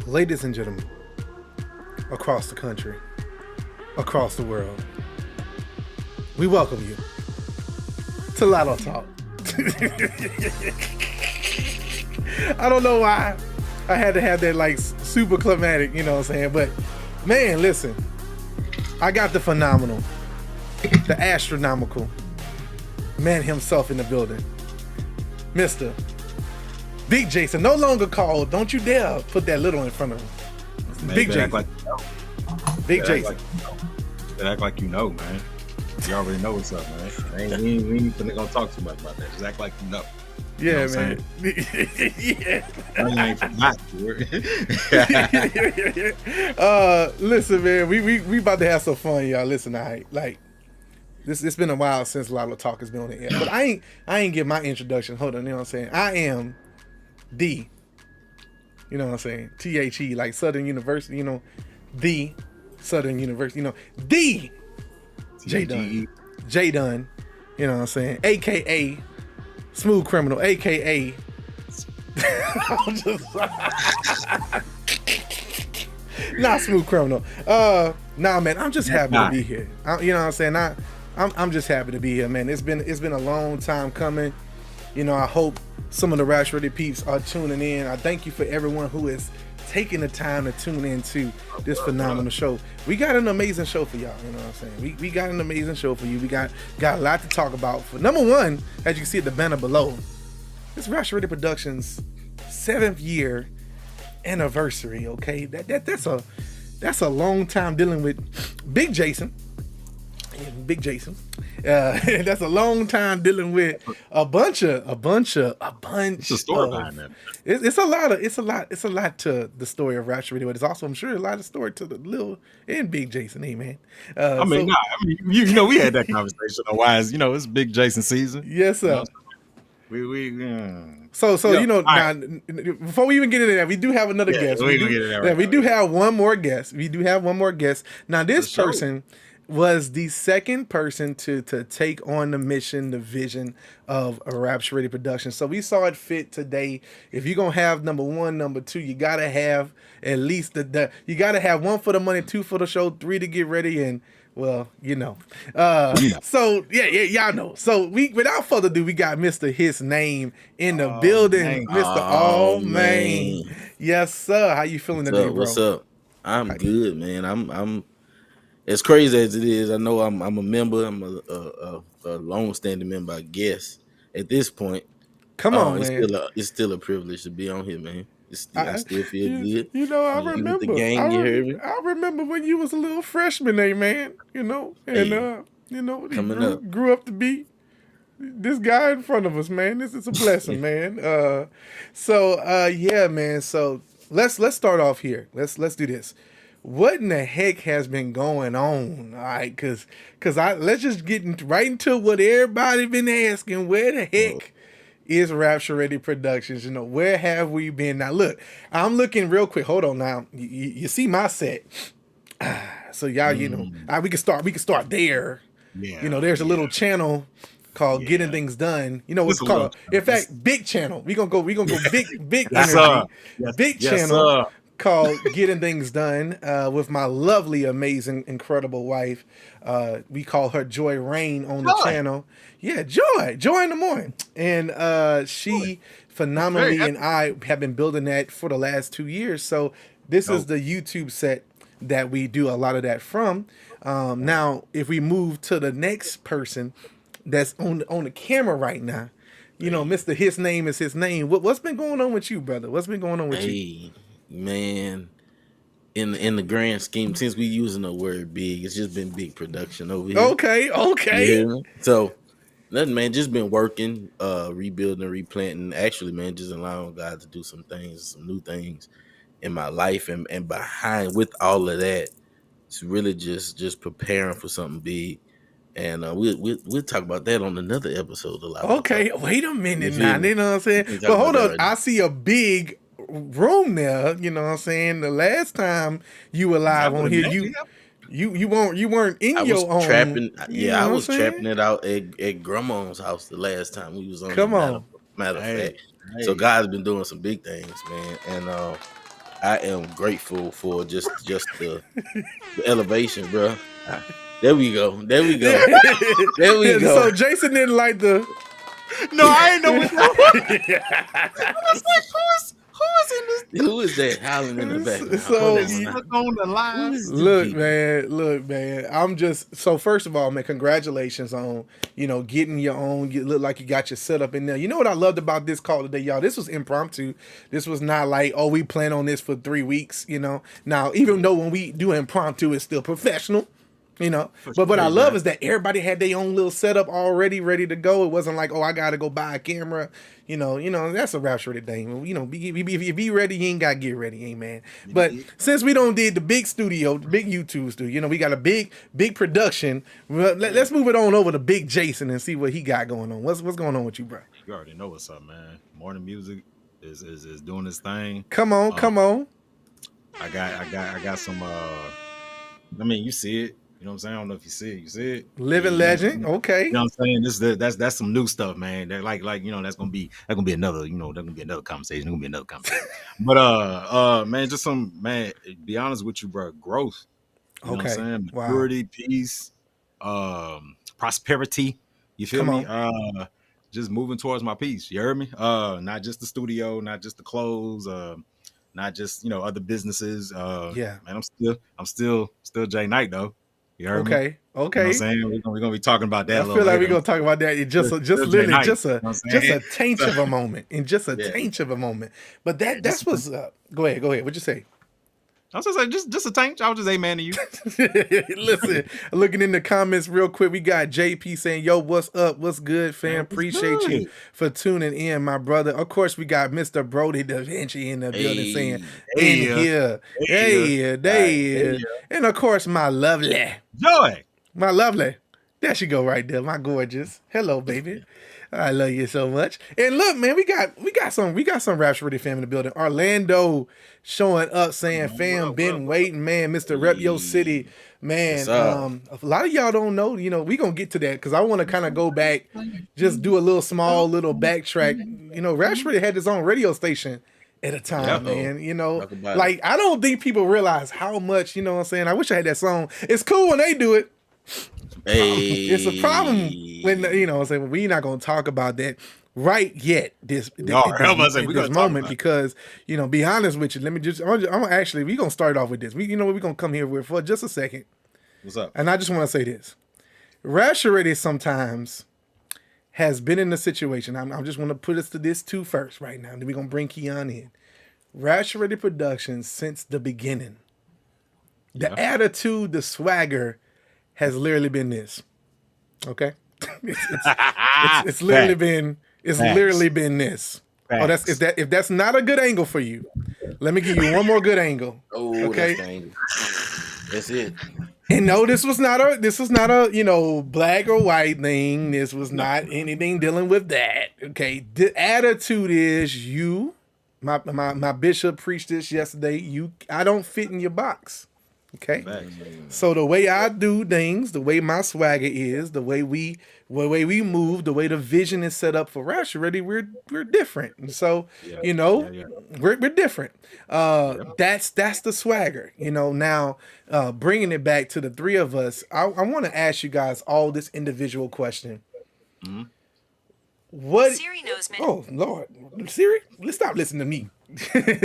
Ladies and gentlemen, across the country, across the world, we welcome you to LOTO Talk. I don't know why I had to have that like super climatic, you know what I'm saying? But man, listen, I got the phenomenal, the astronomical man himself in the building, Mr. Big Jason, no longer called. Don't you dare put that little in front of him. Man, Big Jason. Like you know. Big Jason. Act like you know, man. You already know what's up, man. We ain't gonna talk too much about that. Just act like you know. Yeah, you know man. Yeah. I ain't forgot. Listen, man. We about to have some fun, y'all. Listen, it's been a while since LOTO Talk has been on the air, but I ain't give my introduction. Hold on, you know what I'm saying? I am D, you know what I'm saying? THE, like Southern University, you know, the Southern University, you know, the JDun JayKnight, you know what I'm saying? AKA Smooth Criminal, AKA I'm just not Smooth Criminal. Nah, man, I'm just happy to be here. You know what I'm saying? I'm just happy to be here, man. It's been a long time coming. You know, I hope some of the Rash Ready peeps are tuning in. I thank you for everyone who is taking the time to tune into this phenomenal show. We got an amazing show for y'all, you know what I'm saying? We got an amazing show for you. We got a lot to talk about. For number one, as you can see at the banner below, it's Rash Ready Productions' 7th year anniversary, okay? That's a long time dealing with Big Jason. That's a long time dealing with a bunch. It's a storyline, man. It's a lot to the story of Rash Radio, but it's also, I'm sure, a lot of story to the Lil and Big Jason. Hey, man. You know, we had that conversation on why it's Big Jason season. Yes, sir. So you know, now, before we even get into that, we do have another guest. We do have one more guest. Now, this person was the second person to take on the mission, the vision of a Raps Ready production. So we saw it fit today. If you're gonna have number one, number two, you gotta have at least you gotta have 1 for the money, 2 for the show, 3 to get ready, and well, you know. So yeah, y'all know. So without further ado, we got Mr. His Name in the building, Mr. All Man. Yes, sir. How you feeling today, bro? What's up? I'm good, man. I'm as crazy as it is. I know I'm a member. I'm a a long-standing member, I guess. At this point, Come on, man. it's still a privilege to be on here, man. I still feel good. You know, I You with the remember. gang, you heard me? I remember when you was a little freshman, man. You know, and you know, he grew up to be this guy in front of us, man. This is a blessing, man. Yeah, man. So let's start off here. Let's do this. What in the heck has been going on? All right, cause let's just get right into what everybody been asking. Where the heck is Rapture Ready Productions? You know, where have we been? Now look, I'm looking real quick. Hold on now. You see my set. So y'all, you know, we can start there. Yeah, you know, there's a little channel called Getting Things Done. You know what's called? In fact, big channel. We gonna go big yes, energy. yes, big channel called Getting Things Done with my lovely, amazing, incredible wife. We call her Joy Rain on the channel. Yeah, Joy in the morning. And she phenomenally and I have been building that for the last 2 years. So this is the YouTube set that we do a lot of that from. Now, if we move to the next person that's on the camera right now, you know, Mr. His Name is His Name. What's been going on with you, brother? What's been going on with you? Man, in the grand scheme, since we using the word big, it's just been big production over here. Okay. Yeah. So nothing, man. Just been working, rebuilding, replanting. Actually, man, just allowing God to do some things, some new things in my life, and behind with all of that, it's really just preparing for something big. And we'll talk about that on another episode. Okay, wait a minute now. You know what I'm saying? But hold on, I see a big room there. You know what I'm saying? The last time you were live on here, you weren't in your own. Trapping, I was trapping it out at Grandma's house the last time we was on. Come on, matter of fact. So God's been doing some big things, man, and I am grateful for just the elevation, bro. There we go. So Jason didn't like the. No, I ain't know what that was. I was like, who is in this? Who is that howling in the back? So on the line. Look, man. I'm just so. First of all, man, congratulations on getting your own. You look like you got your setup in there. You know what I loved about this call today, y'all? This was impromptu. This was not like, oh, we plan on this for 3 weeks. You know. Now, even though when we do impromptu, it's still professional. You know, but what I love is that everybody had their own little setup already ready to go. It wasn't like, oh, I gotta go buy a camera. You know, that's a Rapture thing. You know, if you be ready, you ain't gotta get ready, amen. But since we don't did the big studio, the big YouTube studio, we got a big production. Let's move it on over to Big Jason and see what he got going on. What's going on with you, bro? You already know what's up, man. Morning music is doing this thing. Come on. I got some. I mean, you see it. You know what I'm saying? I don't know if you see it. You see it? Living legend. Okay. You know what I'm saying? That's some new stuff, man. That like that's gonna be another. That's gonna be another conversation. But man, just some man. Be honest with you, bro. Growth. You know what I'm saying? Maturity, peace, prosperity. You feel me? Just moving towards my peace. You heard me? Not just the studio, not just the clothes, not just other businesses. Man, I'm still JDun though. You heard me? Okay. You know what I'm saying? We're gonna be talking about that. I feel like we're gonna talk about that in just a taint of a moment. Taint of a moment. But that's what's up. Go ahead. What'd you say? I was just like, just a tank. I was just amen to you. Listen, looking in the comments real quick, we got JP saying, yo, what's up? What's good, fam? Appreciate you for tuning in, my brother. Of course, we got Mr. Brody Da Vinci in the building saying, here. And of course, my lovely. Joy. My lovely. There she go right there, my gorgeous. Hello, baby. I love you so much. And look, man, we got some Rapture Ready fam in the building. Orlando showing up saying, fam, been waiting, man. Mr. Rep Yo City, man. A lot of y'all don't know, we gonna get to that because I want to kind of go back, just do a little backtrack. Rapture Ready had his own radio station at a time, man. Like I don't think people realize how much, you know what I'm saying? I wish I had that song. It's cool when they do it. It's a problem when we're not going to talk about that right yet this moment because be honest with you, let me just we're going to start off with this. We're going to come here with for just a second. What's up? And I just want to say this. Rash already sometimes has been in a situation. I'm just want to put us to this two first right now. Then we're gonna bring Keon in. Rash Ready Productions since the beginning. The attitude, the swagger has literally been this. Okay? it's literally been this. Oh, if that's not a good angle for you, let me give you one more good angle. Oh, okay? That's the angle. That's it. And no, this was not a black or white thing. This was not anything dealing with that. Okay. The attitude is my bishop preached this yesterday. I don't fit in your box. Okay. So the way I do things, the way my swagger is, the way we move, the way the vision is set up for Rash Ready, we're different. And so, we're different. That's the swagger. Now bringing it back to the three of us, I want to ask you guys all this individual question. Mm-hmm. What Siri knows me. Oh Lord, Siri, let's stop listening to me.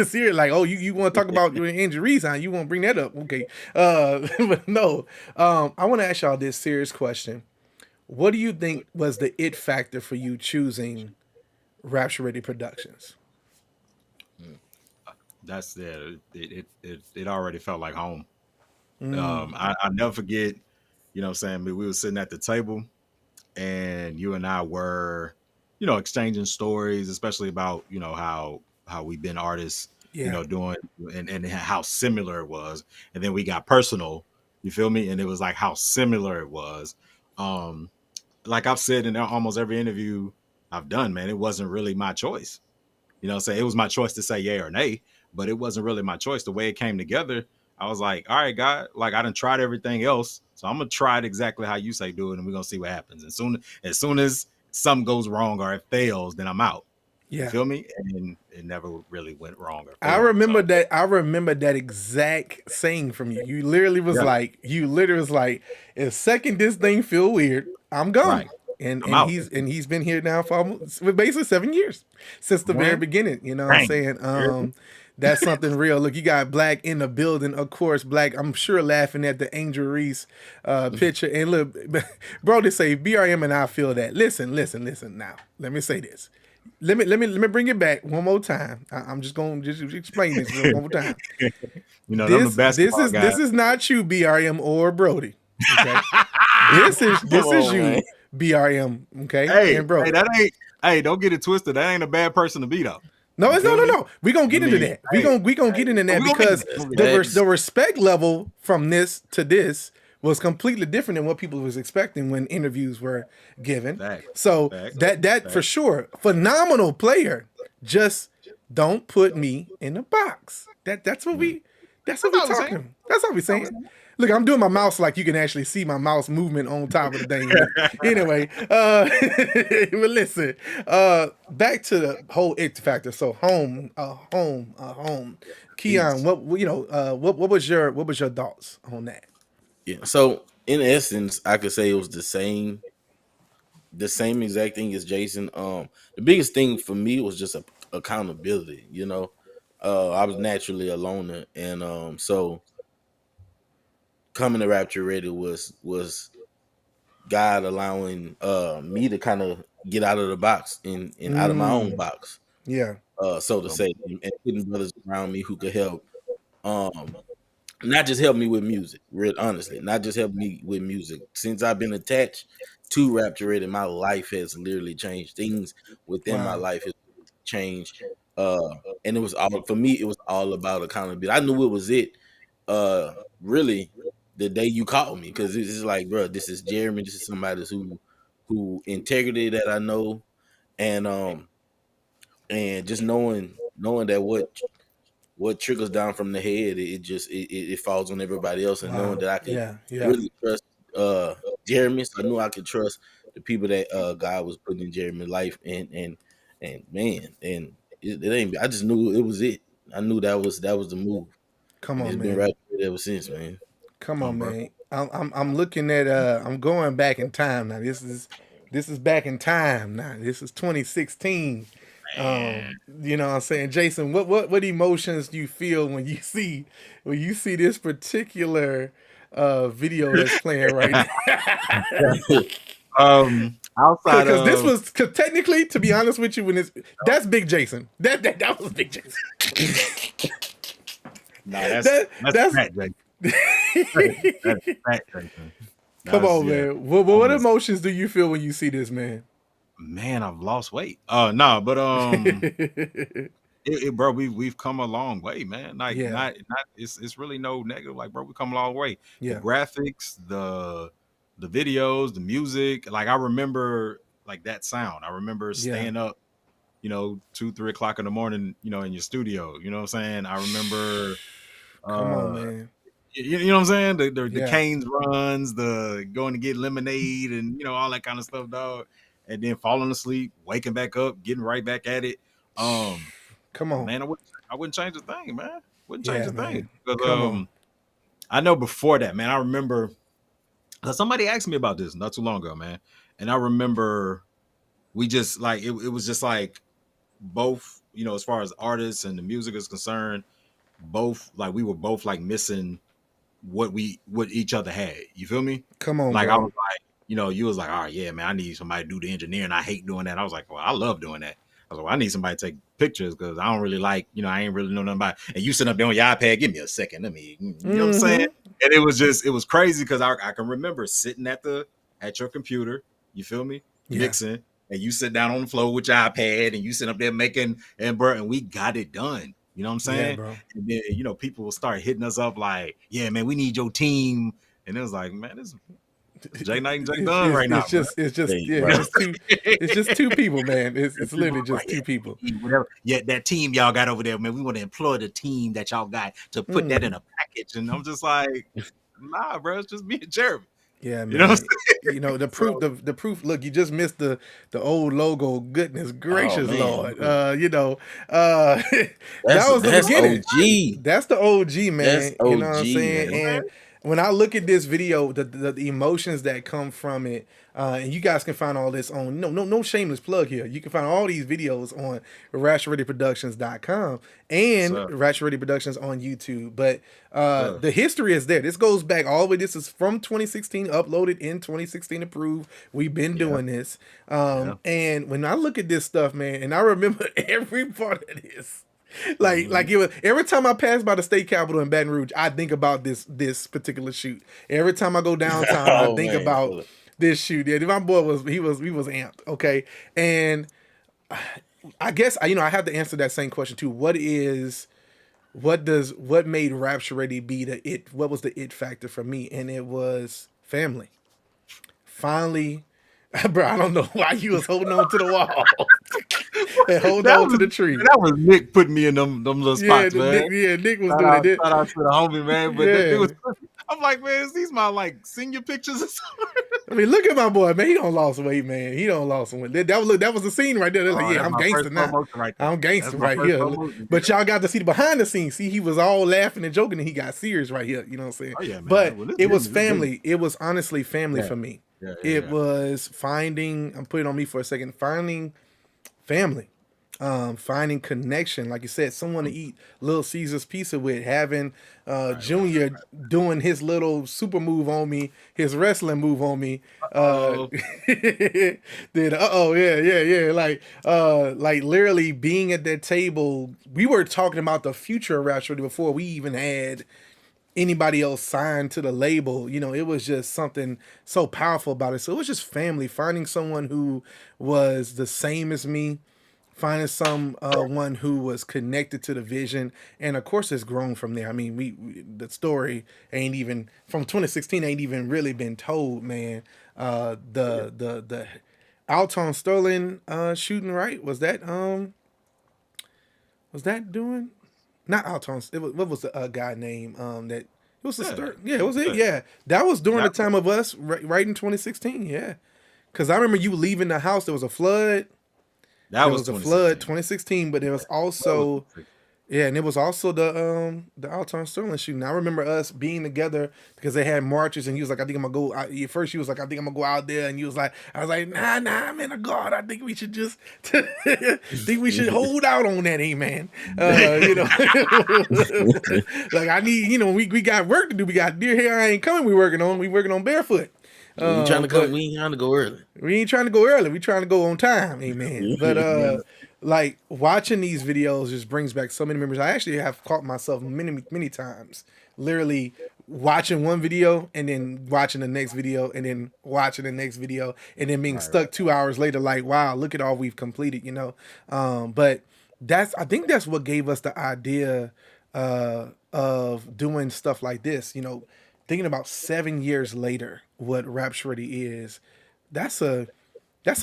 Siri, like, oh, you want to talk about your injuries, huh? You want to bring that up, okay? But no, I want to ask y'all this serious question. What do you think was the it factor for you choosing Rapture Ready Productions? That's it already felt like home. I never forget, you know what I'm saying? We were sitting at the table and you and I were, exchanging stories, especially about, how we've been artists, doing and how similar it was. And then we got personal, you feel me? And it was like how similar it was. Like I've said in almost every interview I've done, man, it wasn't really my choice. You know what I'm saying? It was my choice to say yay or nay, but it wasn't really my choice. The way it came together, I was like, all right, God, like I done tried everything else. So I'm gonna try it exactly how you say do it, and we're gonna see what happens. And as soon as something goes wrong or it fails, then I'm out. Yeah. You feel me? And it never really went wrong. I remember that exact saying from you. You literally was like, if second this thing feel weird, I'm gone. Right. And he's been here now for basically 7 years since the very beginning. You know what I'm saying? That's something real. Look, you got Black in the building, of course. Black, I'm sure laughing at the Angel Reese picture. And look, bro, they say BRM and I feel that. Listen. Now, let me say this. Let me bring it back one more time. I'm just gonna explain this one more time. This is not you, BRM or Brody. Okay, this is you, man. BRM. Okay, and Brody. Hey, don't get it twisted. That ain't a bad person to be though. No, it's no. We're gonna get into that. We're gonna get into that because the respect level from this to this was completely different than what people was expecting when interviews were given. So that for sure, phenomenal player. Just don't put me in a box. That's what we talking. That's what we saying. Look, I'm doing my mouse like you can actually see my mouse movement on top of the thing. Anyway, but listen, back to the whole it factor. So home. Keon, what was your thoughts on that? Yeah. So in essence, I could say it was the same exact thing as Jason. The biggest thing for me was just accountability. I was naturally a loner, and so coming to Rapture Ready was God allowing me to kind of get out of the box and out of my own box. Yeah. So to say, and putting brothers around me who could help. Not just help me with music, real honestly. Not just help me with music. Since I've been attached to Rapture Ready, my life has literally changed. Things within my life has changed. And it was all for me. It was all about accountability. I knew it was it. Really, the day you called me, because it's like, bro, this is Jeremy. This is somebody who integrity that I know, and just knowing that what trickles down from the head, it falls on everybody else, and knowing that I can really trust Jeremy, so I knew I could trust the people that God was putting in Jeremy's life, and man, and it ain't. I just knew it was it. I knew that was the move. Come on, it's man. Been right ever since, man. Come on, man. I'm looking at I'm going back in time now. This is back in time now. This is 2016. You know what I'm saying? Jason, what emotions do you feel when you see this particular video that's playing right now. Outside because of this was technically, to be honest with you, when that's Big Jason. That was Big Jason. No, that's Fat Jason. That's Fat Jason. Come on, man. What emotions do you feel when you see this, man? Man, I've lost weight. No, but bro, we've come a long way, man. Like, not it's really no negative. Like, bro, we come a long way. The graphics, the videos, the music. Like, I remember like that sound. I remember staying up, 2-3 o'clock in the morning, in your studio. You know what I'm saying? I remember. Come on, man. You know what I'm saying? The Cane's runs, the going to get lemonade, and all that kind of stuff, dog. And then falling asleep, waking back up, getting right back at it. Come on, man. I wouldn't change a thing, man. Wouldn't change a thing. Because I know before that, man. I remember because somebody asked me about this not too long ago, man. And I remember we just like it was just like both, as far as artists and the music is concerned, both like we were both like missing what each other had. You feel me? Come on, like bro. I was like, you was like, all right, yeah, man, I need somebody to do the engineering. I hate doing that. I was like, well, I love doing that. I was like, well, I need somebody to take pictures because I don't really like, I ain't really know nothing about it. And you sitting up there on your iPad, give me a second. Let me, you know what I'm saying? And it was crazy because I can remember sitting at your computer, you feel me? Mixing, and you sit down on the floor with your iPad and you sit up there making, and we got it done. You know what I'm saying? Yeah, bro. And then, people will start hitting us up like, yeah, man, we need your team. And it was like, man, this JDun and JayKnight right now. It's just two people, man. It's literally just two people. Yeah, that team y'all got over there, man. We want to employ the team that y'all got to put that in a package. And I'm just like, nah, bro, it's just me and Jeremy. Yeah, man. You know what I'm saying? The proof, the proof. Look, you just missed the old logo. Goodness gracious, Lord. That was the beginning. OG. That's the OG, man. That's OG, you know what I'm saying? Man. And when I look at this video, the emotions that come from it, and you guys can find all this on no shameless plug here. You can find all these videos on RatchetReadyProductions.com and Ratchet Ready Productions on YouTube. But the history is there. This goes back all the way. This is from 2016, uploaded in 2016, approved. We've been doing this. And when I look at this stuff, man, and I remember every part of this. Like it was, every time I pass by the state capitol in Baton Rouge, I think about this particular shoot. Every time I go downtown, I think about this shoot. Yeah, my boy was amped. Okay, and I guess I have to answer that same question too. What made Rapture Ready be the it? What was the it factor for me? And it was family. Finally. Bro, I don't know why you was holding on to the wall and holding on to the tree. That was Nick putting me in them little spots, man. Nick was doing it. Shout out to the homie, man. But it was. I'm like, man, is these my like senior pictures or something? I mean, look at my boy, man. He don't lost weight, man. He don't lost weight. That was the scene right there. They're like, yeah, I'm gangster now. I'm gangster right here. But y'all got to see the behind the scenes. See, he was all laughing and joking, and he got serious right here. You know what I'm saying? Oh, yeah, man. But it was family. It was honestly family for me. It was finding. I'm putting it on me for a second. Finding family. Finding connection, like you said, someone to eat Little Caesar's pizza with, having Junior doing his little super move on me, his wrestling move on me. Like literally being at that table. We were talking about the future of Rapture before we even had anybody else signed to the label. It was just something so powerful about it. So it was just family, finding someone who was the same as me, finding someone who was connected to the vision, and of course it's grown from there. I mean, the story ain't even from 2016 ain't even really been told, man. The Alton Sterling shooting, right? Was that doing not Alton? What was the guy name that it was it was it. Yeah, that was during the time of us right in 2016. Yeah, because I remember you leaving the house. There was a flood. There was a flood 2016, but there was also Yeah, and it was also the Alton Sterling shooting. I remember us being together because they had marches, and he was like, "I think I'm gonna go." At first, he was like, "I think I'm gonna go out there," and he was like, "I was like, nah, man, of God, I think we should just think we should hold out on that, man." You know, like I need, we got work to do. We got deer hair. I ain't coming. We working on barefoot. We trying to come. But We ain't trying to go early. we ain't trying to go early. We trying to go on time, amen. But like watching these videos just brings back so many memories. I actually have caught myself many times, literally watching one video and then watching the next video and then watching the next video and then being stuck 2 hours later, like, wow, look at all we've completed, But I think that's what gave us the idea of doing stuff like this, thinking about 7 years later, what Rap Shreddy is. That's a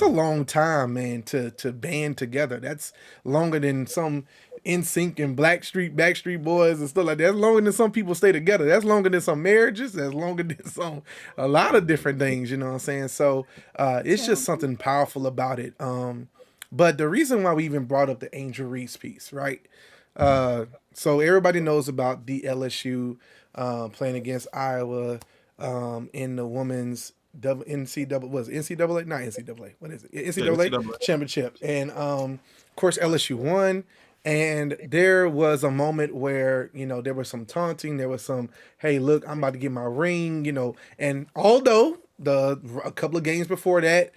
long time, man, to band together. That's longer than some NSYNC and Backstreet Boys and stuff like that. That's longer than some people stay together. That's longer than some marriages. That's longer than a lot of different things, you know what I'm saying? So it's just something powerful about it. But the reason why we even brought up the Angel Reese piece, right? So everybody knows about the LSU playing against Iowa in the women's NCAA, was it NCAA? Not NCAA. What is it? NCAA championship. And of course LSU won. And there was a moment where, there was some taunting. There was some, hey, look, I'm about to get my ring, And although a couple of games before that,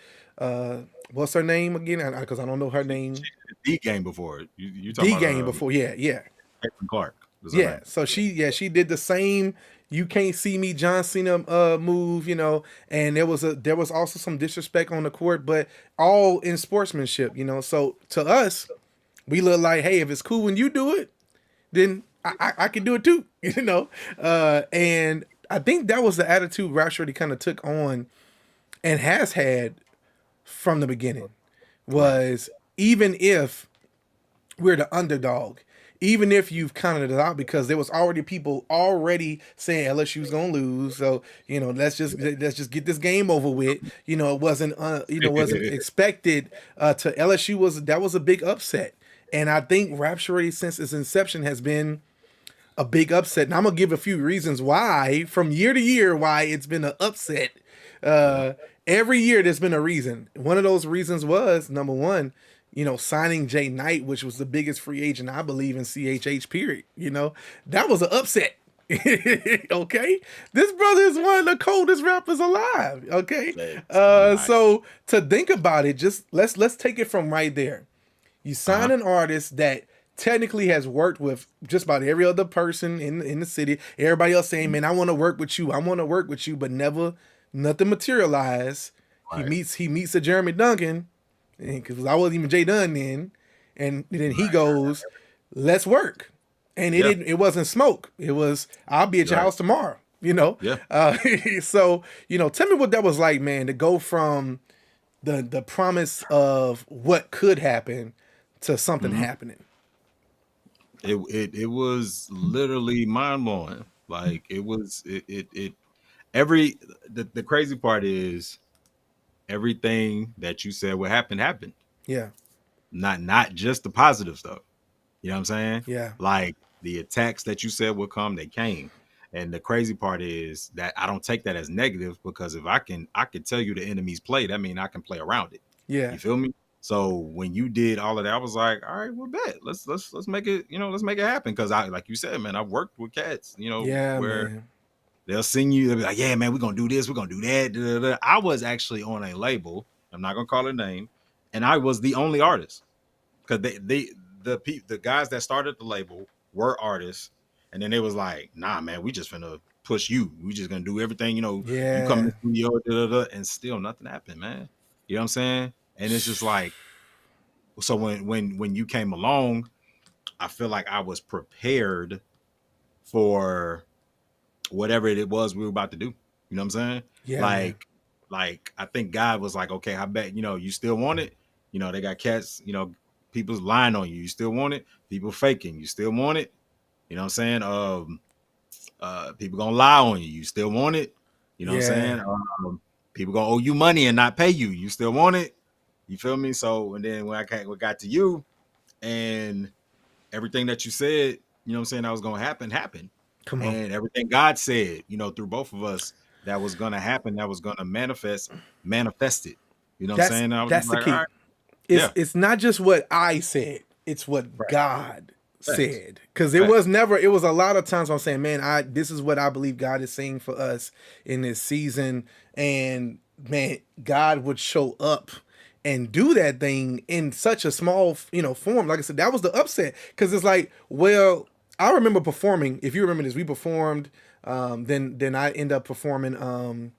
what's her name again? Because I don't know her name. D game before. You talking about D game before, yeah. Clark. Yeah, so she did the same "you can't see me" John Cena move, and there was also some disrespect on the court, but all in sportsmanship, So to us, we look like, hey, if it's cool when you do it, then I can do it too, And I think that was the attitude Rap Shreddy kind of took on and has had from the beginning. Was even if we're the underdog, even if you've counted it out, because there was already people already saying LSU's gonna lose, so let's just get this game over with. It wasn't wasn't expected to LSU that was a big upset, and I think Rap Shreddy since its inception has been a big upset, and I'm gonna give a few reasons why from year to year why it's been an upset. Every year there's been a reason. One of those reasons was number one, signing JDun, which was the biggest free agent, I believe, in CHH period. That was an upset. Okay. This brother is one of the coldest rappers alive. Okay. So to think about it, just let's take it from right there. You sign an artist that technically has worked with just about every other person in the city. Everybody else saying, man, I want to work with you. I want to work with you, but nothing materialized. Right. He meets a Jeremy Duncan. Because I wasn't even JDun then, and then he goes, "Let's work," and it wasn't smoke. It was, "I'll be at your house tomorrow." Yeah. So tell me what that was like, man, to go from the promise of what could happen to something happening. It was literally mind blowing. Like it was the crazy part is, everything that you said would happen happened. Yeah. Not just the positive stuff. You know what I'm saying? Yeah. Like the attacks that you said would come, they came. And the crazy part is that I don't take that as negative, because if I can tell you the enemy's play, that means I can play around it. Yeah. You feel me? So when you did all of that, I was like, all right, we'll bet. Let's make it, let's make it happen. Cause like you said, man, I've worked with cats, where man. They'll sing you. They'll be like, yeah, man, we're going to do this. We're going to do that. Da, da, da. I was actually on a label. I'm not going to call it a name. And I was the only artist. Because the guys that started the label were artists. And then they was like, nah, man, we just finna push you. We just going to do everything, you come in the studio, da, da, da, and still nothing happened, man. You know what I'm saying? And it's just like, so when you came along, I feel like I was prepared for whatever it was we were about to do. You know what I'm saying? Yeah. Like I think God was like, okay, I bet, you still want it. They got cats, people's lying on you. You still want it? People faking. You still want it? You know what I'm saying? People gonna lie on you. You still want it? You know what I'm saying? People gonna owe you money and not pay you. You still want it? You feel me? So, and then when we got to you, and everything that you said, you know what I'm saying, that was gonna happen, happened. Come on. And everything God said, you know, through both of us, that was gonna happen, that was gonna manifested. You know what I'm saying? I was That's the like, key. all right, It's not just what I said, it's what right. God Thanks. said. Because it was a lot of times I'm saying, man, this is what I believe God is saying for us in this season. And man, God would show up and do that thing in such a small, form. Like I said, that was the upset. Because it's like, well, I remember performing. If you remember this, we performed. Then I end up performing.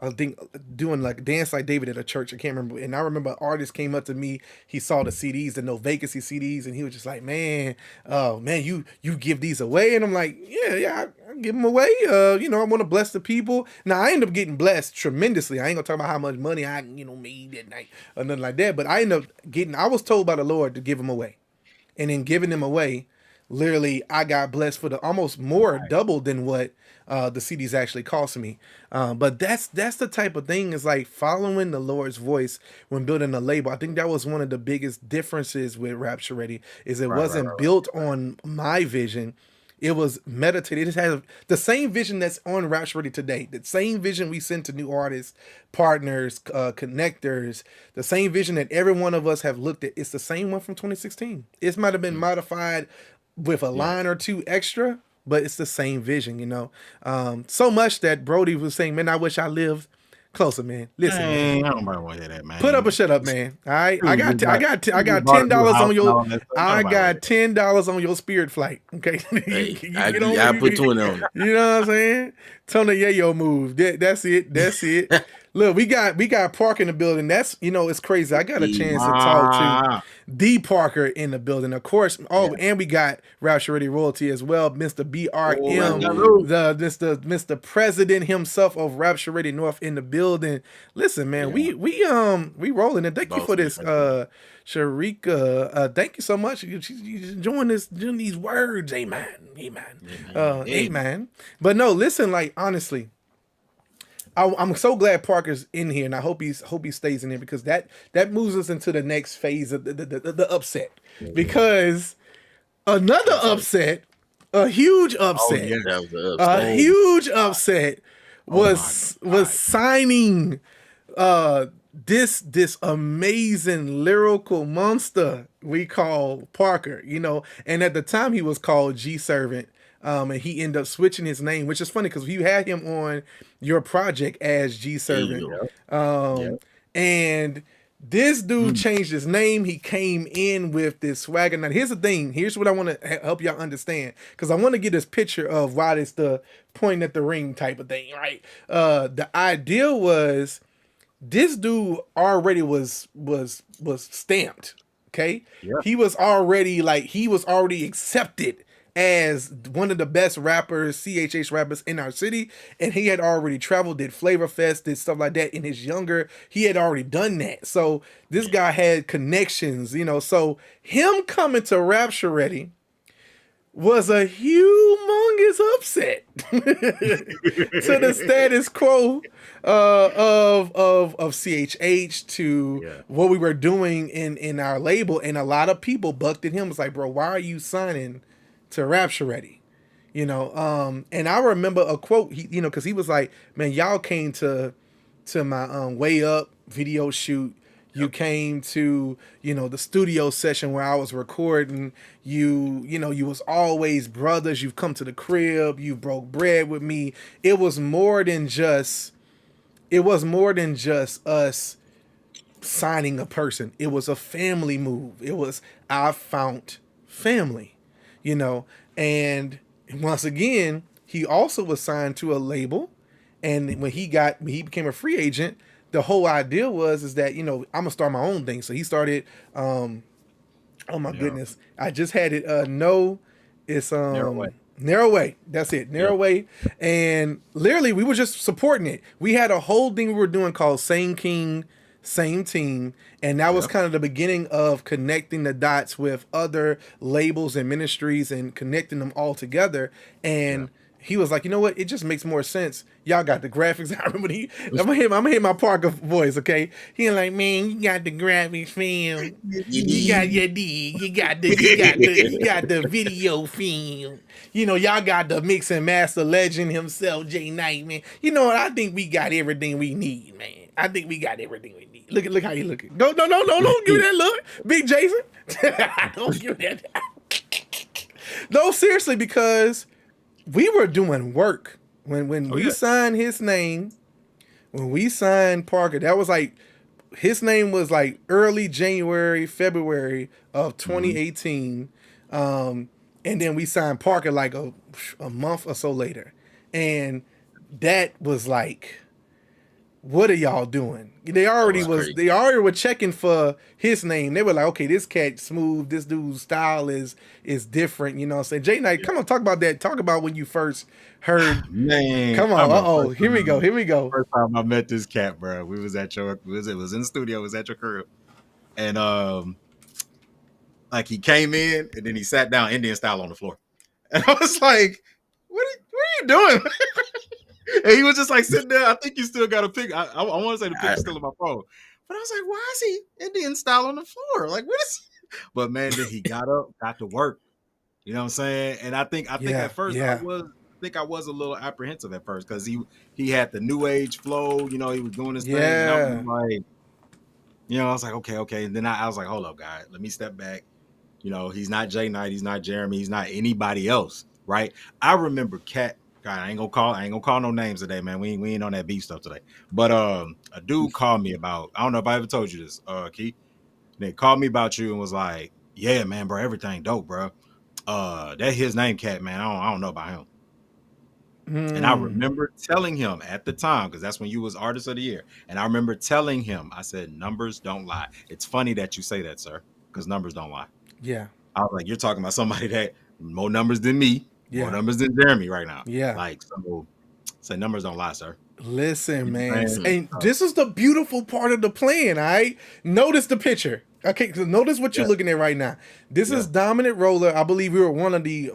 I think doing like Dance Like David at a church. I can't remember. And I remember an artist came up to me. He saw the CDs, the No Vacancy CDs, and he was just like, man, you give these away. And I'm like, yeah, I give them away. I want to bless the people. Now I end up getting blessed tremendously. I ain't gonna talk about how much money I, made that night or nothing like that. But I end up I was told by the Lord to give them away. And in giving them away, literally I got blessed for the almost more double than what the CDs actually cost me. But that's the type of thing, is like following the Lord's voice when building a label. I think that was one of the biggest differences with Rapture Ready, is it wasn't built on my vision. It was meditated. It has the same vision that's on Rapture Ready today. The same vision we send to new artists, partners, connectors. The same vision that every one of us have looked at. It's the same one from 2016. It might have been modified with a line or two extra, but it's the same vision, so much that Brody was saying, man, I wish I lived closer, man. Listen, man. I don't want to hear that, man. Put up or shut up, man. All right, I got $10 on your. I got $10 on your Spirit flight. Okay, I put 20 on it. You know what I'm saying? Tony Yayo move. That's it. Look, we got Parker in the building. That's it's crazy. I got a chance to talk to the Parker in the building, of course. And we got Rapture Ready Royalty as well, Mr. BRM, Mr. President himself of Rapture Ready North in the building. Listen, man, we rolling, and thank you for this, Sharika. Thank you so much. She's enjoying these words. Amen. Amen. But no, listen, like honestly, I'm so glad Parker's in here, and I hope he stays in here, because that moves us into the next phase of the upset. Because another upset, a huge upset, was signing this amazing lyrical monster we call Parker, and at the time he was called G Servant. And he ended up switching his name, which is funny because you had him on your project as G Servant. And this dude changed his name. He came in with this swagger. Now, here's the thing. Here's what I want to help y'all understand, because I want to get this picture of why it's the point at the ring type of thing, right? The idea was this dude already was stamped. Okay, he was already accepted as one of the best rappers, CHH rappers in our city, and he had already traveled, did Flavor Fest, did stuff like that in his younger. He had already done that, so this guy had connections, So him coming to Rapture Ready was a humongous upset to the status quo of CHH, to what we were doing in our label, and a lot of people bucked at him. Was like, bro, why are you signing to Rapture Ready? And I remember a quote, because he was like, man, y'all came to my Way Up video shoot. You came to, the studio session where I was recording. You was always brothers. You've come to the crib. You broke bread with me. It was more than just us signing a person. It was a family move. It was, I found family, and once again, he also was signed to a label. And when he became a free agent, the whole idea is that, I'm gonna start my own thing. So he started, oh my goodness, I just had it. It's Narrow Way. That's it. Narrow Way. And literally we were just supporting it. We had a whole thing we were doing called Same King, Same Team. And that was kind of the beginning of connecting the dots with other labels and ministries and connecting them all together. And he was like, you know what? It just makes more sense. Y'all got the graphics. I remember I'm gonna hit my Parker voice, okay? He like, man, you got the graphics, fam. You got your D. You got the video film. You know, y'all got the mix and master legend himself, JDun, man. You know what? I think we got everything we need, man. I think we got everything we need. Look how you looking. Don't give me that look, Big Jason. Don't give me that. No, seriously, because we were doing work when we signed his name. When we signed Parker, that was like his name was like early January, February of 2018, and then we signed Parker like a month or so later, and that was like, what are y'all doing? They already were checking for his name. They were like, okay, this cat smooth. This dude's style is different. You know what I'm saying? JDun, come on, talk about that. Talk about when you first heard. Man, come on. Here we go. First time I met this cat, bro. We was at it was in the studio. It was at your crib, and like he came in and then he sat down Indian style on the floor, and I was like, what are you doing? And he was just like sitting there. I think you still got a pic. I want to say the picture's still in my phone. But I was like, why is he Indian style on the floor? Like, what is he? But man, then he got up, got to work. You know what I'm saying? And I think at first I was a little apprehensive at first because he had the new age flow. You know, he was doing his thing. And I was like, you know, I was like, okay. And then I was like, hold up, guys, let me step back. You know, he's not JDun, he's not Jeremy, he's not anybody else, right? I remember Cat. God, I ain't gonna call no names today, man. We ain't on that beef stuff today. But a dude called me about, I don't know if I ever told you this, Keith. They called me about you and was like, yeah, man, bro, everything dope, bro. That his name, Cat, man. I don't know about him. And I remember telling him at the time, because that's when you was Artist of the Year. And I remember telling him, I said, numbers don't lie. It's funny that you say that, sir, because numbers don't lie. Yeah. I was like, you're talking about somebody that more numbers than me. Yeah. More numbers than Jeremy right now. Yeah. Like, so numbers don't lie, sir. Listen, man. And this is the beautiful part of the plan, all right? Notice the picture. Okay, so notice what you're looking at right now. This is Dominant Roller. I believe we were one of the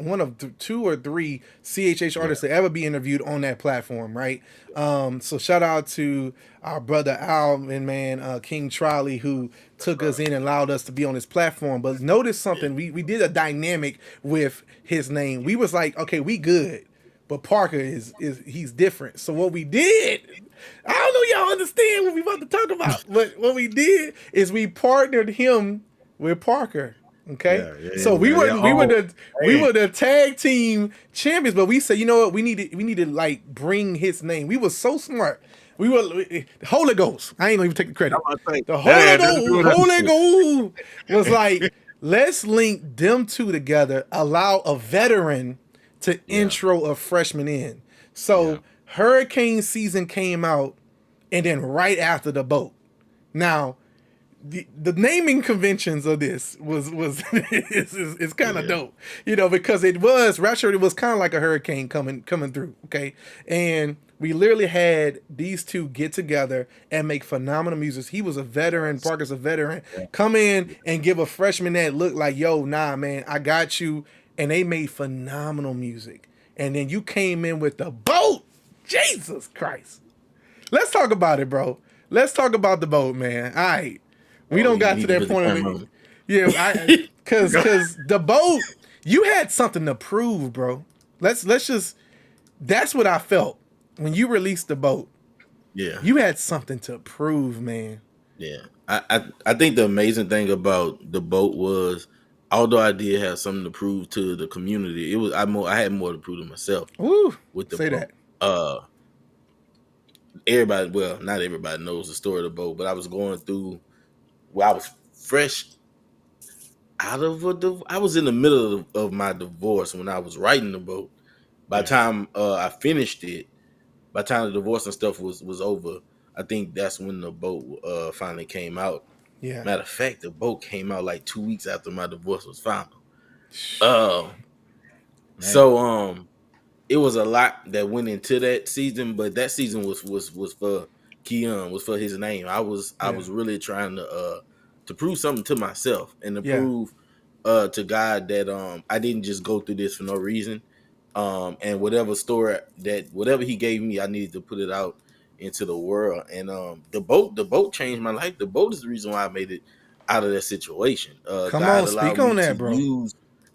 2 or 3 CHH artists to ever be interviewed on that platform, right? So shout out to our brother Al and man King Trolley, who took us in and allowed us to be on this platform. But notice something. We did a dynamic with his name. We was like, okay, we good. But Parker he's different. So what we did, I don't know y'all understand what we about to talk about, but what we did is we partnered him with Parker. Okay, so we were the tag team champions, but we said, you know what, we need to like bring his name. We were so smart. We were the Holy Ghost. I ain't gonna even take the credit. The Holy Ghost was like, let's link them two together. Allow a veteran to intro a freshman in. So Hurricane season came out, and then right after the boat. Now, the naming conventions of this was is kind of dope, you know, because it was kind of like a hurricane coming through. Okay, and we literally had these two get together and make phenomenal music. He was a veteran, Parker's a veteran. Come in and give a freshman that look like, yo, nah, man, I got you. And they made phenomenal music. And then you came in with the boat. Jesus Christ. Let's talk about it, bro. Let's talk about the boat, man. All right. We don't got to that point of it. Yeah, because the boat, you had something to prove, bro. Let's just, that's what I felt when you released the boat. Yeah. You had something to prove, man. Yeah. I think the amazing thing about the boat was, although I did have something to prove to the community, I had more to prove to myself. Ooh, with the say boat. That. Everybody, well, not everybody knows the story of the boat, but I was going through, I was fresh out of I was in the middle of my divorce when I was writing the boat. By the time I finished it, by the time the divorce and stuff was over, I think that's when the boat finally came out. Yeah. Matter of fact, the boat came out like 2 weeks after my divorce was final. So it was a lot that went into that season, but that season was for Keon, was for his name. I was really trying to prove something to myself and to prove to God that I didn't just go through this for no reason. And whatever he gave me, I needed to put it out into the world. And the boat changed my life. The boat is the reason why I made it out of that situation. Come God on, allowed speak me on to that, bro. use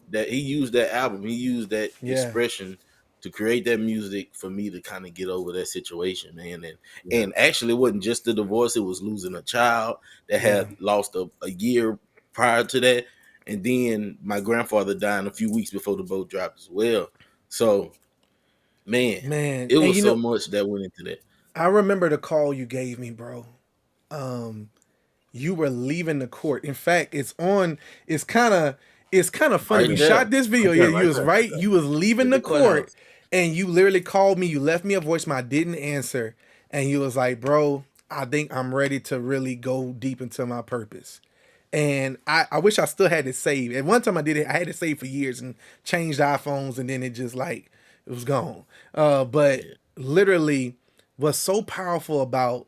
that. He used that album. He used that expression to create that music for me to kind of get over that situation, man. And actually, it wasn't just the divorce. It was losing a child that had lost a year prior to that. And then my grandfather died a few weeks before the boat dropped as well. So, man, it was so much that went into that. I remember the call you gave me, bro. You were leaving the court. In fact, it's kind of funny. Right You there. shot this video. Right You was right. You was leaving the court, courthouse. and you literally called me. You left me a voicemail. I didn't answer, and you was like, "Bro, I think I'm ready to really go deep into my purpose." And I wish I still had it saved. At one time I did it. I had it saved for years and changed iPhones, and then it just like it was gone. But literally, what's so powerful about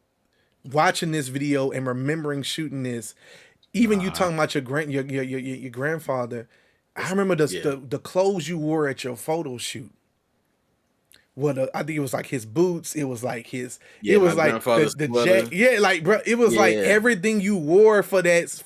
watching this video and remembering shooting this, even you talking about your grandfather, I remember the clothes you wore at your photo shoot. I think it was like his boots. It was like his. It was like the jacket. Yeah, like bro. It was like everything you wore for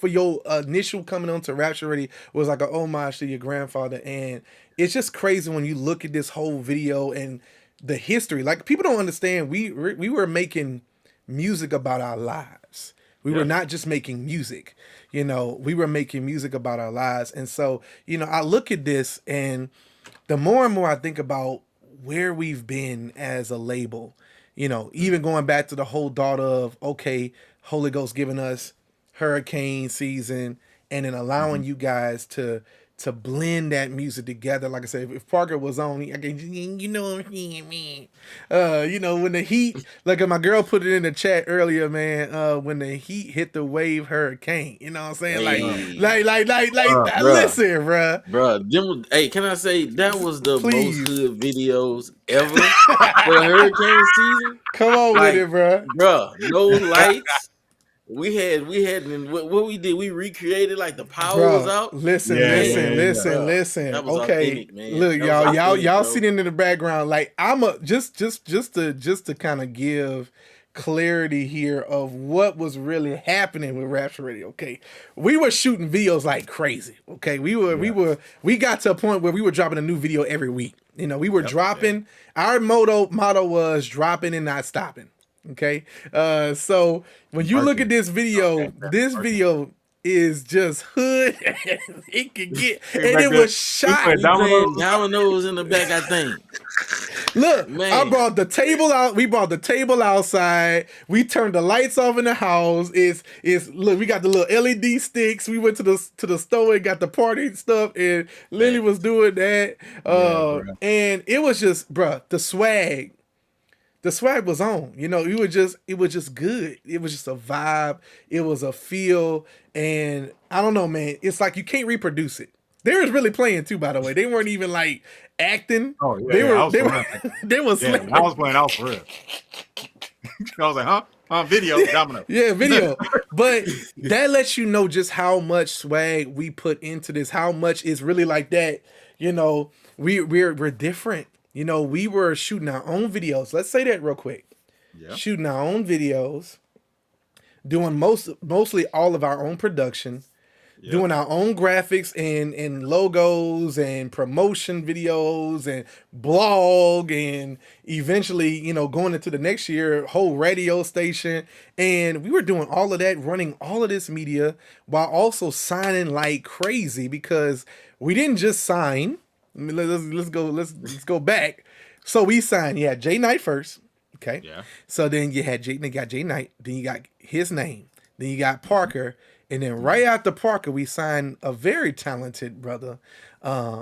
your initial coming on to Rapture Ready was like an homage to your grandfather, and it's just crazy when you look at this whole video and the history. Like people don't understand. We were making music about our lives. We were not just making music. We were making music about our lives, and so I look at this, and the more and more I think about where we've been as a label, even going back to the whole thought of, okay, Holy Ghost giving us hurricane season and then allowing you guys to blend that music together. Like I said, if Parker was on, I can, what I'm saying, man. When the heat, like my girl put it in the chat earlier, man, when the heat hit the wave hurricane, you know what I'm saying? Like, listen, bro. Hey, can I say that was the most hood videos ever for hurricane season? Come on with it, bro. No lights. We had what we did. We recreated like the power was out. Listen. That was authentic, man. Look, y'all sitting in the background. Like I'm just to kind of give clarity here of what was really happening with Rapture Radio. Okay, we were shooting videos like crazy. Okay, we got to a point where we were dropping a new video every week. We were dropping. Our motto was dropping and not stopping. Okay, so when you look at this video, video is just hood. It could get, and it was shot. Dominoes in the back, I think. Look, man. I brought the table out. We brought the table outside. We turned the lights off in the house. Look, we got the little LED sticks. We went to the store and got the party stuff, and Lily was doing that. And it was just, bruh, the swag. The swag was on, it was just good. It was just a vibe. It was a feel. And I don't know, man, it's like you can't reproduce it. They was really playing too, by the way. They weren't even like acting. Oh, yeah. They was I was playing out for real. I was like, huh? Video, domino. Yeah, video. But that lets you know just how much swag we put into this, how much is really like that. We're different. We were shooting our own videos. Let's say that real quick. Yeah. Shooting our own videos, doing mostly all of our own production, doing our own graphics and logos and promotion videos and blog, and eventually, going into the next year, whole radio station. And we were doing all of that, running all of this media while also signing like crazy, because we didn't just sign. Let's go back. So we signed. You had JDun first, okay. Yeah. So then you got JDun. Then you got his name. Then you got Parker, and then right after Parker, we signed a very talented brother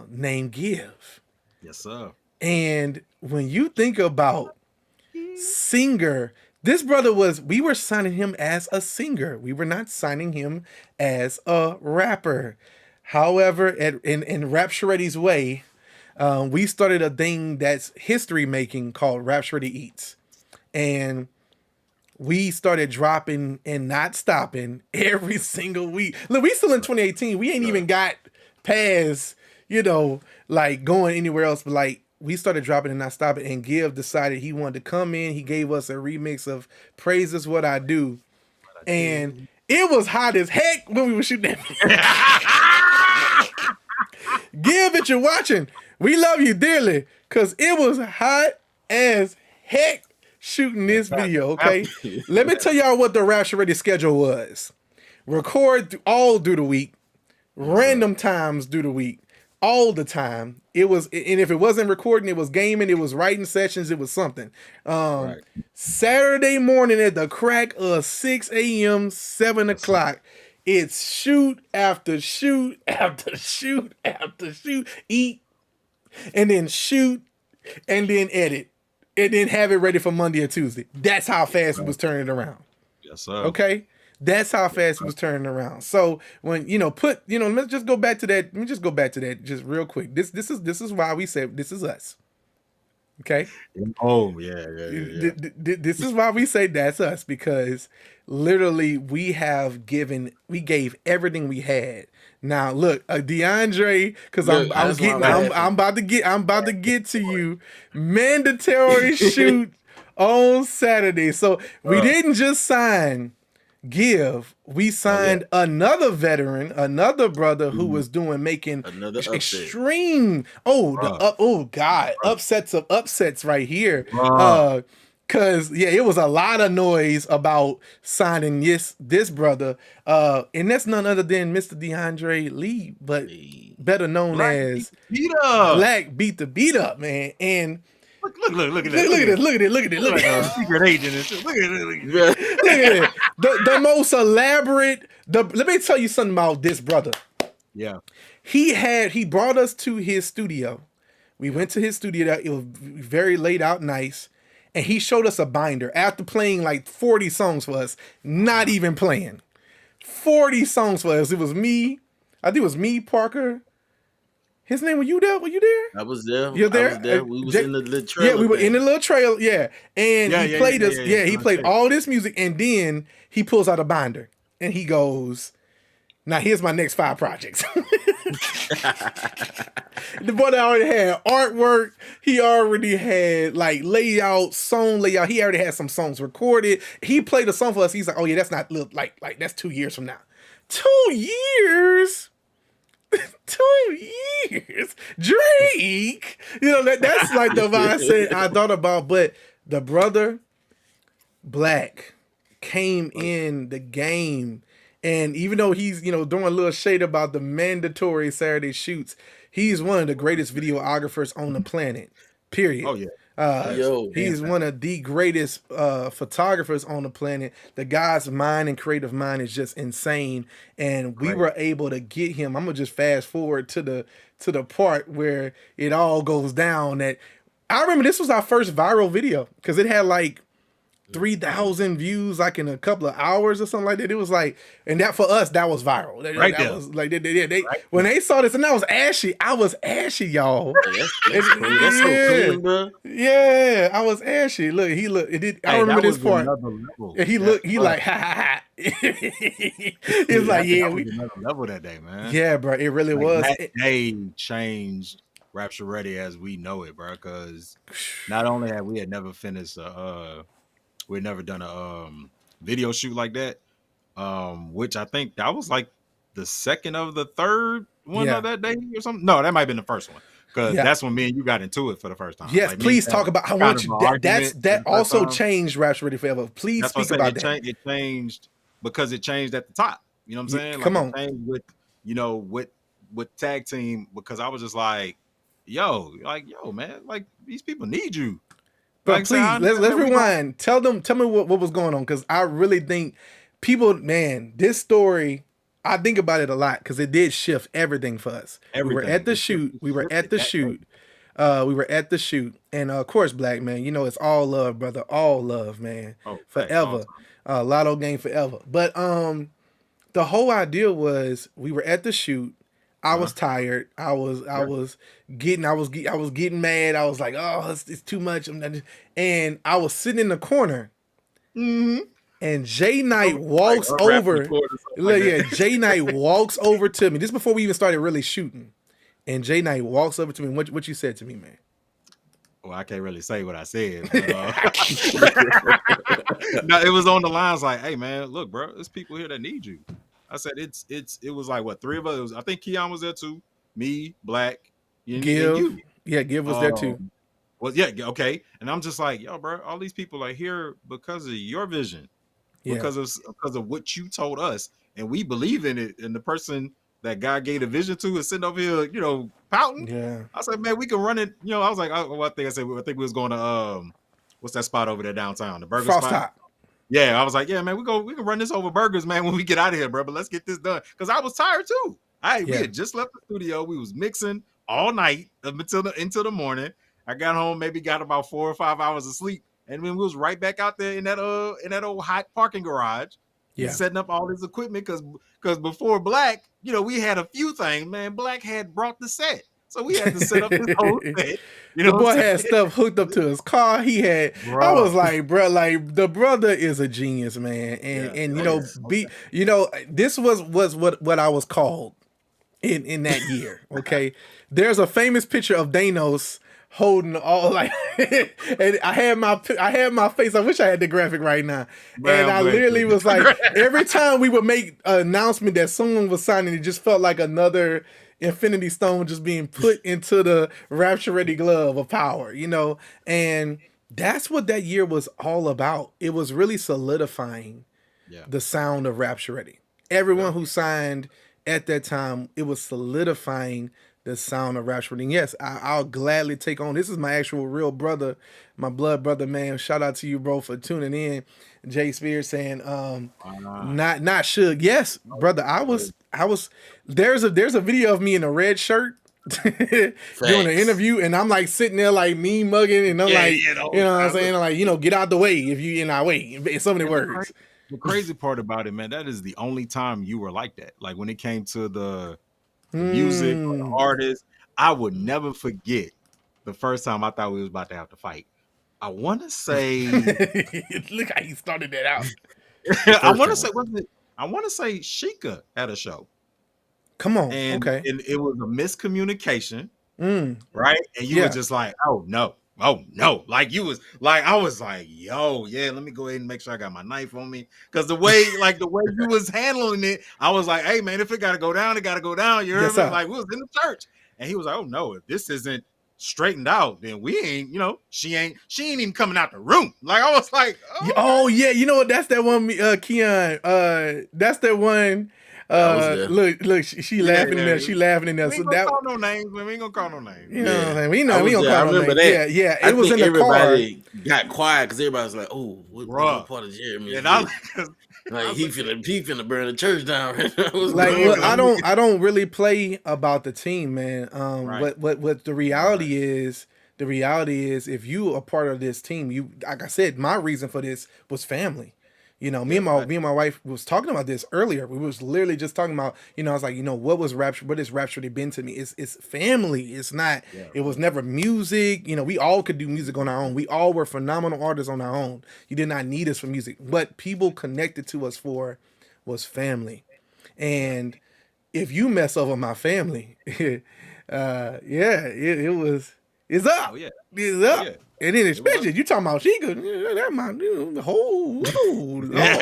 named Give. Yes, sir. And when you think about singer, this brother we were signing him as a singer. We were not signing him as a rapper. However, in Rapture Ready's way, we started a thing that's history making called Rapture Ready Eats. And we started dropping and not stopping every single week. Look, we still in 2018. We ain't even got past, like going anywhere else. But like we started dropping and not stopping, and Give decided he wanted to come in. He gave us a remix of Praise Is What I Do. And it was hot as heck when we were shooting that. Give, if you're watching, we love you dearly, because it was hot as heck shooting this video, okay? Let me tell y'all what the Rapture Ready schedule was. Record all through the week, random times through the week, all the time. It was, and if it wasn't recording, it was gaming, it was writing sessions, it was something. Right. Saturday morning at the crack of 6 a.m., 7 o'clock, it's shoot after shoot after shoot after shoot, eat, and then shoot, and then edit, and then have it ready for Monday or Tuesday. That's how fast it was turning around. Yes, sir. Okay? That's how fast it was turning around. So when, let's just go back to that. Let me just go back to that just real quick. This is why we said this is us. Okay? Oh, yeah. This is why we say that's us, because literally we gave everything we had. Now look, DeAndre, because I'm about to get to you. Mandatory shoot on Saturday. So we didn't just sign Give, we signed another veteran, another brother who was making another extreme upsets of upsets right here. Cause it was a lot of noise about signing this brother, and that's none other than Mr. DeAndre Lee, but better known as Black Beat the Beat Up, man. And Look at this. Secret agent and shit. Look at it. Look at it. The most elaborate. Let me tell you something about this brother. Yeah. He brought us to his studio. We went to his studio. It was very laid out, nice. And he showed us a binder after playing like 40 songs for us. Not even playing. 40 songs for us. It was me. I think it was me, Parker. His name, were you there? Were you there? I was there. You're there? I was there. We was in the little trailer. Yeah, we were in the little trailer. Yeah. And he played us. Yeah, he played all this music, and then he pulls out a binder and he goes, "Now here's my next 5 projects." The boy already had artwork. He already had like song layout. He already had some songs recorded. He played a song for us. He's like, "Oh yeah, that's not like that's 2 years from now." 2 years. 2 years, Drake. That's like the mindset I thought about. But the brother Black came in the game, and even though he's throwing a little shade about the mandatory Saturday shoots, he's one of the greatest videographers on the planet. Period. Oh yeah. He's one of the greatest photographers on the planet. The guy's mind and creative mind is just insane, and we were able to get him. I'm gonna just fast forward to the part where it all goes down. That I remember this was our first viral video because it had like 3,000 views like in a couple of hours or something like that. It was like, and that for us, that was viral. That was like when they saw this, and I was ashy, y'all. That's so clean, bro. Yeah, I was ashy. Look, I remember this part. And he like, ha ha ha. It's like, that was another level that day, man. Yeah, bro, it really was. That day changed Rapture Ready as we know it, bro. Because not only had we never finished we'd never done a video shoot like that, which I think that was like the second of the third one of that day or something. No, that might have been the first one, because that's when me and you got into it for the first time. Yes, like, please talk about. I want you. That also changed Rapture Ready Forever. Please speak about that. It changed because it changed at the top. You know what I'm saying? Come on. It changed with tag team, because I was just like, yo, man, like these people need you. But like, please, let's rewind. Tell me what was going on, because I really think people, man, this story, I think about it a lot because it did shift everything for us. Everything. We were at the shoot. And of course, Black, man, it's all love, brother. All love, man. Forever. LOTO gang forever. But the whole idea was we were at the shoot. I was tired. I was getting mad. I was like, oh, it's too much. And I was sitting in the corner. Mm-hmm. And JDun walks over. JDun walks over to me. This is before we even started really shooting. And JDun walks over to me. What you said to me, man? well, I can't really say what I said, but no, it was on the lines like, hey man, look, bro, there's people here that need you. I said it was like what, three of us? I think Keon was there too, me, Black, and you. Yeah, Give was there too. Well, yeah, okay. And I'm just like, yo, bro, all these people are here because of your vision, because of what you told us, and we believe in it. And the person that God gave the vision to is sitting over here, pouting. Yeah. I said, man, we can run it. I was like, I think we was going to what's that spot over there downtown? The burger Frost spot. Top. Yeah, I was like, yeah, man, we can run this over burgers, man, when we get out of here, bro. But let's get this done. Because I was tired too. We had just left the studio. We was mixing all night until the morning. I got home, maybe got about 4 or 5 hours of sleep. And then we was right back out there in that old hot parking garage. Yeah. Setting up all this equipment because before Black, we had a few things, man. Black had brought the set. So we had to set up this whole set. The boy had stuff hooked up to his car. He had. Bro. I was like, bro, like the brother is a genius, man. And this was what I was called in that year. Okay, there's a famous picture of Danos holding all like, and I had my face. I wish I had the graphic right now. Man, and I literally was like, every time we would make an announcement that someone was signing, it just felt like another Infinity Stone just being put into the Rapture Ready glove of power, and that's what that year was all about. It was really solidifying the sound of Rapture Ready. Everyone who signed at that time, it was solidifying the sound of Rapture Ready. And yes, I'll gladly take on. This is my actual real brother, my blood brother, man. Shout out to you, bro, for tuning in. Jay Spears saying, not Suge. Yes, brother, I was. There's a video of me in a red shirt doing an interview, and I'm like sitting there like me mugging, and I'm what I'm saying, like get out the way if you in our way. In so many words. The crazy part about it, man, that is the only time you were like that. Like when it came to the music or the artist, I would never forget the first time I thought we was about to have to fight. I want to say, look how he started that out. I want to say Sheikah at a show. Come on, okay. And it was a miscommunication, right? And you were just like, oh no. Like you was like, I was like, yo, yeah, let me go ahead and make sure I got my knife on me. Because the way you was handling it, I was like, hey man, if it gotta go down, it gotta go down. You heard me? Like we was in the church. And he was like, oh no, if this isn't straightened out, then we ain't, she ain't even coming out the room. Like I was like, oh yeah, you know what? That's that one, Keon. That's that one. Look, she laughing in there. She laughing in there. We ain't gonna call no names. We ain't gonna call no names. You know what I'm saying? We gonna call no names. Yeah. It was in the everybody got quiet because everybody was like, "Oh, what part of Jeremy?" And he finna burn the church down. I don't really play about the team, man. What the reality is. The reality is, if you are part of this team, you, like I said, my reason for this was family. Me and my wife was talking about this earlier. We was literally just talking about, I was like, what has Rapture been to me? It's family. It's not, it was never music. We all could do music on our own. We all were phenomenal artists on our own. You did not need us for music. What people connected to us for was family. And if you mess over my family, it's up. Oh, yeah. It's up. Yeah. And then especially you talking about Sheikah, that my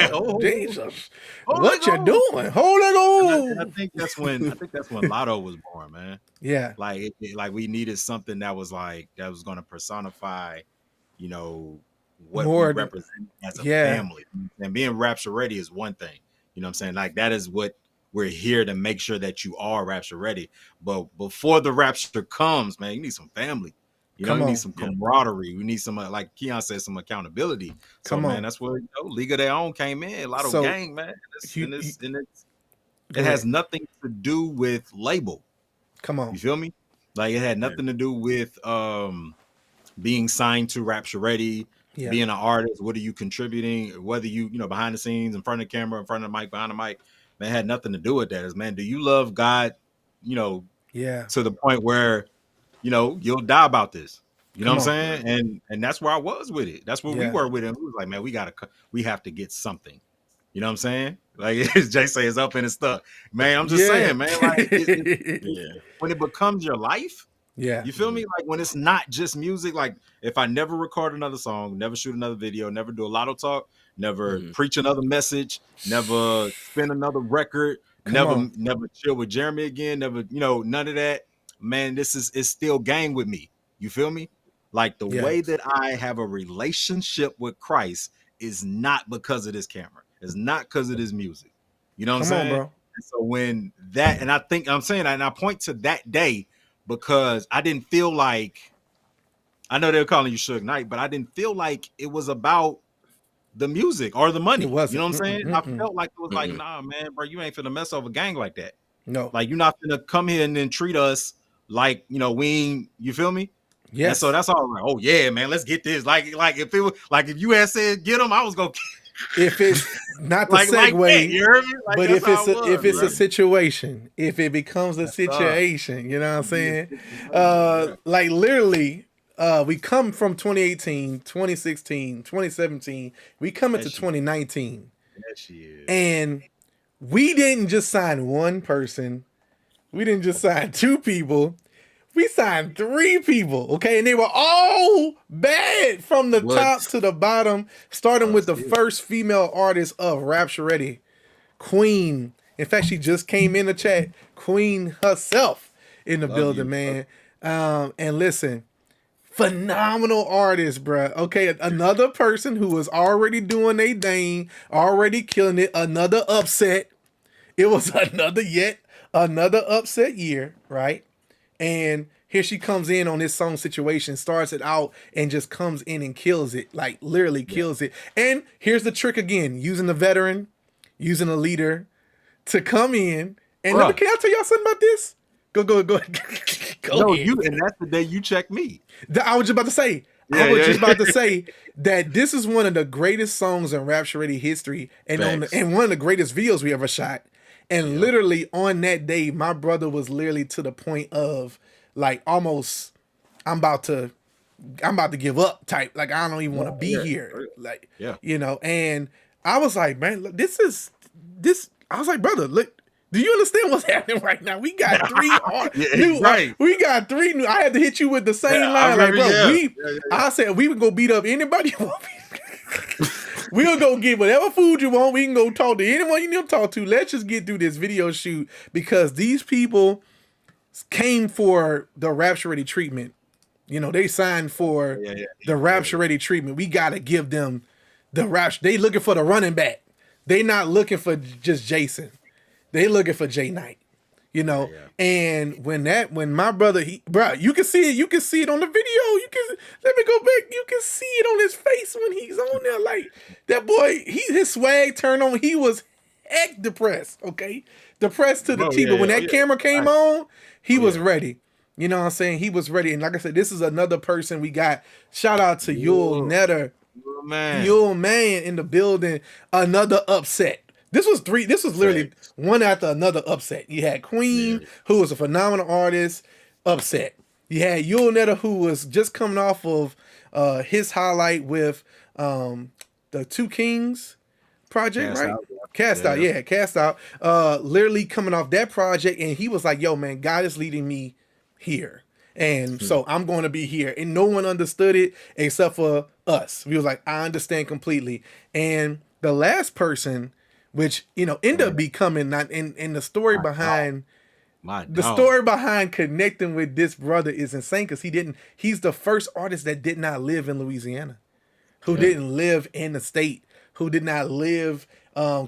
Lord Jesus, what you doing? Hold it on. I think that's when LOTO was born, man. Yeah, like we needed something that was going to personify, what we represent as a family. And being Rapture Ready is one thing. You know what I'm saying? Like that is what we're here to make sure that you are Rapture Ready. But before the rapture comes, man, you need some family. You need some camaraderie. We need some, like Keon said, some accountability. So, man, that's where League of Their Own came in. LOTO gang, man. It has nothing to do with label. Come on. You feel me? Like, it had nothing to do with being signed to Rapture Ready, being an artist. What are you contributing? Whether you behind the scenes, in front of the camera, in front of the mic, behind the mic. Man, it had nothing to do with that. It's, man, do you love God, to the point where, you'll die about this. You know what I'm saying? And that's where I was with it. That's where we were with it. We was like, man, we have to get something. You know what I'm saying? Like Jay say, it's up and it's stuck. Man, I'm just saying, man. Like, when it becomes your life, Yeah. You feel me? Like when it's not just music, like if I never record another song, never shoot another video, never do a lotto talk, never preach another message, never spin another record, never chill with Jeremy again, never, none of that. Man, it's still gang with me. You feel me? Like the way that I have a relationship with Christ is not because of this camera. It's not because of this music. You know what I'm saying? Bro. And so when that, and I think I'm saying that, and I point to that day because I didn't feel like, I know they were calling you Suge Knight, but I didn't feel like it was about the music or the money. It wasn't. You know what I'm saying? I felt like it was like, nah, man, bro, you ain't finna mess over a gang like that. No. Like you're not finna come here and then treat us like, we ain't, you feel me? Yeah. And so that's all like, oh yeah, man, let's get this. Like if it was like if you had said get them, I was gonna. If it's not the segue, you heard me? Like, but if it's a situation, if it becomes a situation, you know what I'm saying? Like literally, we come from 2018, 2016, 2017. We come into 2019, and we didn't just sign one person. We didn't just sign two people. We signed 3 people, okay? And they were all bad from the top to the bottom, starting with the first female artist of Rapture Ready, Queen. In fact, she just came in the chat. Queen herself in the building, man. And listen, phenomenal artist, bro. Okay, another person who was already doing their thing, already killing it, another upset. It was another upset year, right? And here she comes in on this song situation, starts it out, and just comes in and kills it. Like, literally kills it. And here's the trick again. Using the veteran, using a leader to come in. And can I tell y'all something about this? Go ahead. And that's the day you checked me. I was just about to say. Just about to say that this is one of the greatest songs in Rapture Ready history. And one of the greatest videos we ever shot. And literally on that day, my brother was literally to the point of like almost I'm about to give up type. Like I don't even want to be here. Like and I was like, man, look, this. I was like, brother, look, do you understand what's happening right now? We got 3 new. We got 3 new. I had to hit you with the same line, like, bro. I said we would go beat up anybody. We'll go get whatever food you want. We can go talk to anyone you need to talk to. Let's just get through this video shoot because these people came for the Rapture Ready treatment. They signed for the Rapture Ready treatment. We got to give them the Rapture. They looking for the running back. They not looking for just Jason. They looking for JDun JayKnight. And when my brother, you can see it on the video. Let me go back. You can see it on his face when he's on there. Like that boy, his swag turned on. He was heck depressed. Okay, depressed to the T. But when that camera came on, he was ready. You know what I'm saying? He was ready. And like I said, this is another person we got. Shout out to Yul Netter. Yul man in the building. Another upset. This was literally one after another upset. You had Queen, who was a phenomenal artist, upset. You had Yul Netter, who was just coming off of his highlight with the Two Kings project, right? Cast Out. Literally coming off that project, and he was like, yo, man, God is leading me here. And so I'm going to be here. And no one understood it except for us. We was like, I understand completely. And the last person, which ended up becoming not in the story behind story behind connecting with this brother is insane because he's the first artist that did not live in Louisiana, who didn't live in the state, who did not live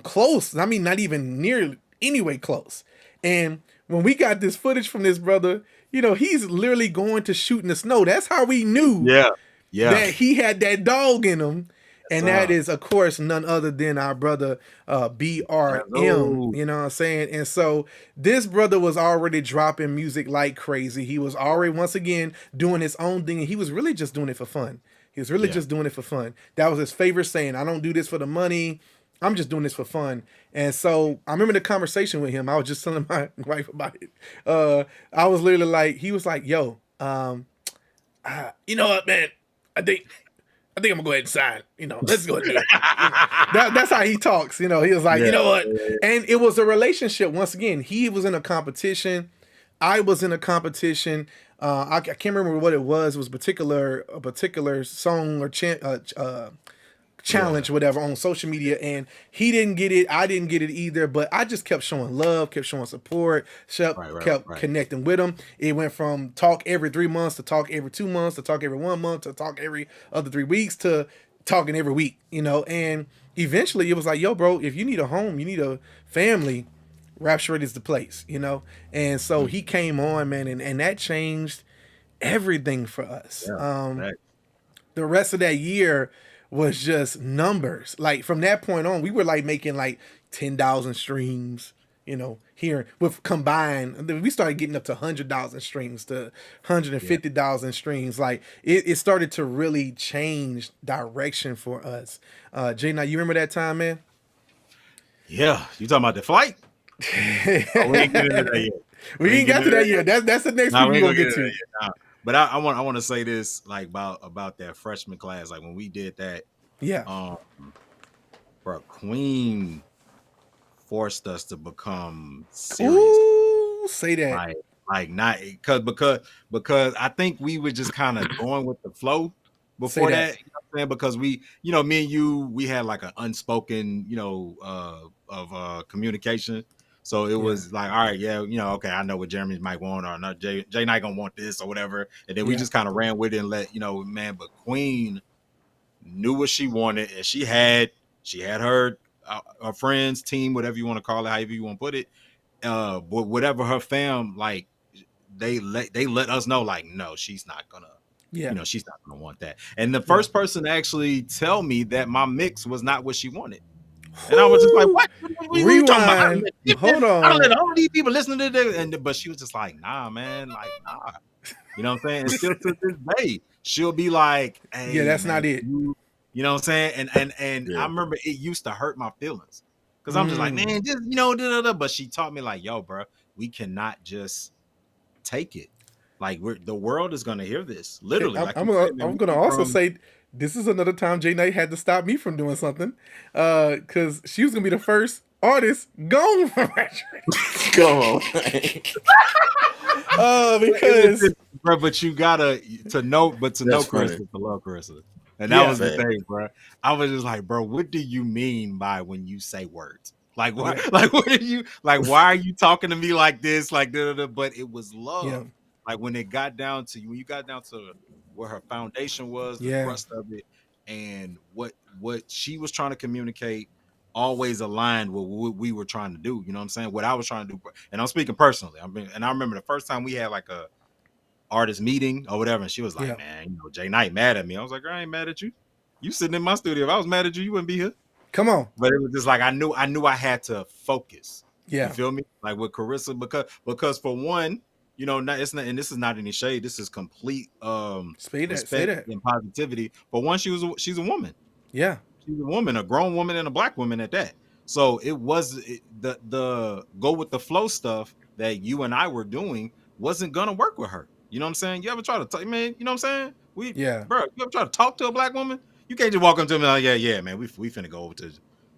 close. I mean, not even near anyway close. And when we got this footage from this brother, he's literally going to shoot in the snow. That's how we knew that he had that dog in him. And that is, of course, none other than our brother BRM. You know what I'm saying? And so this brother was already dropping music like crazy. He was already, once again, doing his own thing. And he was really just doing it for fun. He was really just doing it for fun. That was his favorite saying. I don't do this for the money. I'm just doing this for fun. And so I remember the conversation with him. I was just telling my wife about it. I was literally like, he was like, yo, you know what, man? I think I'm gonna go ahead and sign. Let's go ahead and do it. That's how he talks. He was like, you know what? And it was a relationship. Once again, he was in a competition. I was in a competition. I can't remember what it was. It was a particular song or challenge, whatever, on social media, and he didn't get it. I didn't get it either, but I just kept showing love, kept showing support, kept connecting with him. It went from talk every 3 months to talk every 2 months to talk every 1 month to talk every other 3 weeks to talking every week, and eventually it was like, yo, bro, if you need a home, you need a family, Rapture is the place, and so he came on, man, and that changed everything for us. The rest of that year was just numbers. Like from that point on, we were like making like 10,000 streams, here with combined. We started getting up to 100,000 streams to 150,000 streams. Like it started to really change direction for us. JDun, you remember that time, man? Yeah, you talking about the flight? We ain't get into that yet. We ain't got to that yet. That's the next thing we're gonna get to. But I want to say this, like about that freshman class, like when we did that. Yeah. Bro, Queen forced us to become serious. Ooh, say that. Like not because I think we were just kind of going with the flow before that. You know what I'm saying? Because we, me and you, we had like an unspoken, of communication. So it was like, all right, okay, I know what Jeremy might want, or not, JDun gonna want this or whatever. And then we just kind of ran with it and let, man, but Queen knew what she wanted, and she had her friends, team, whatever you want to call it, however you want to put it, but whatever her fam, like they let us know, like, no, she's not gonna, she's not gonna want that. And the first person to actually tell me that my mix was not what she wanted. And I was just like, what? Rewind. Hold on. I let all these people listening to this. But she was just like, nah, man. Like, nah. You know what I'm saying? And still to this day, she'll be like, hey, that's not it. You know what I'm saying? And I remember it used to hurt my feelings. Because I'm just like, man, just, But she taught me like, yo, bro, we cannot just take it. Like, the world is going to hear this. Literally. I'm going to also say, this is another time JDun had to stop me from doing something, because she was gonna be the first artist gone from Rapture. Go on. Because bro, but you gotta know Carissa to love Carissa, and that was the thing, bro. I was just like, bro, what do you mean by when you say words? Like what? Like what are you like? Why are you talking to me like this? Like but it was love. Yeah. Like when you got down to where her foundation was, the crust of it, and what she was trying to communicate always aligned with what we were trying to do. You know what I'm saying? What I was trying to do. And I'm speaking personally. I remember the first time we had like a artist meeting or whatever, and she was like, man, JDun mad at me. I was like, I ain't mad at you. You sitting in my studio. If I was mad at you, you wouldn't be here. Come on. But it was just like I knew I had to focus. Yeah. You feel me? Like with Carissa, because for one, it's not, and this is not any shade. This is complete respect and positivity. But one, she's a woman. Yeah, she's a woman, a grown woman, and a black woman at that. So it was the go with the flow stuff that you and I were doing wasn't gonna work with her. You know what I'm saying? You ever try to talk, man? You know what I'm saying? Bro, you ever try to talk to a black woman? You can't just walk up to me like, yeah, man, we finna go over to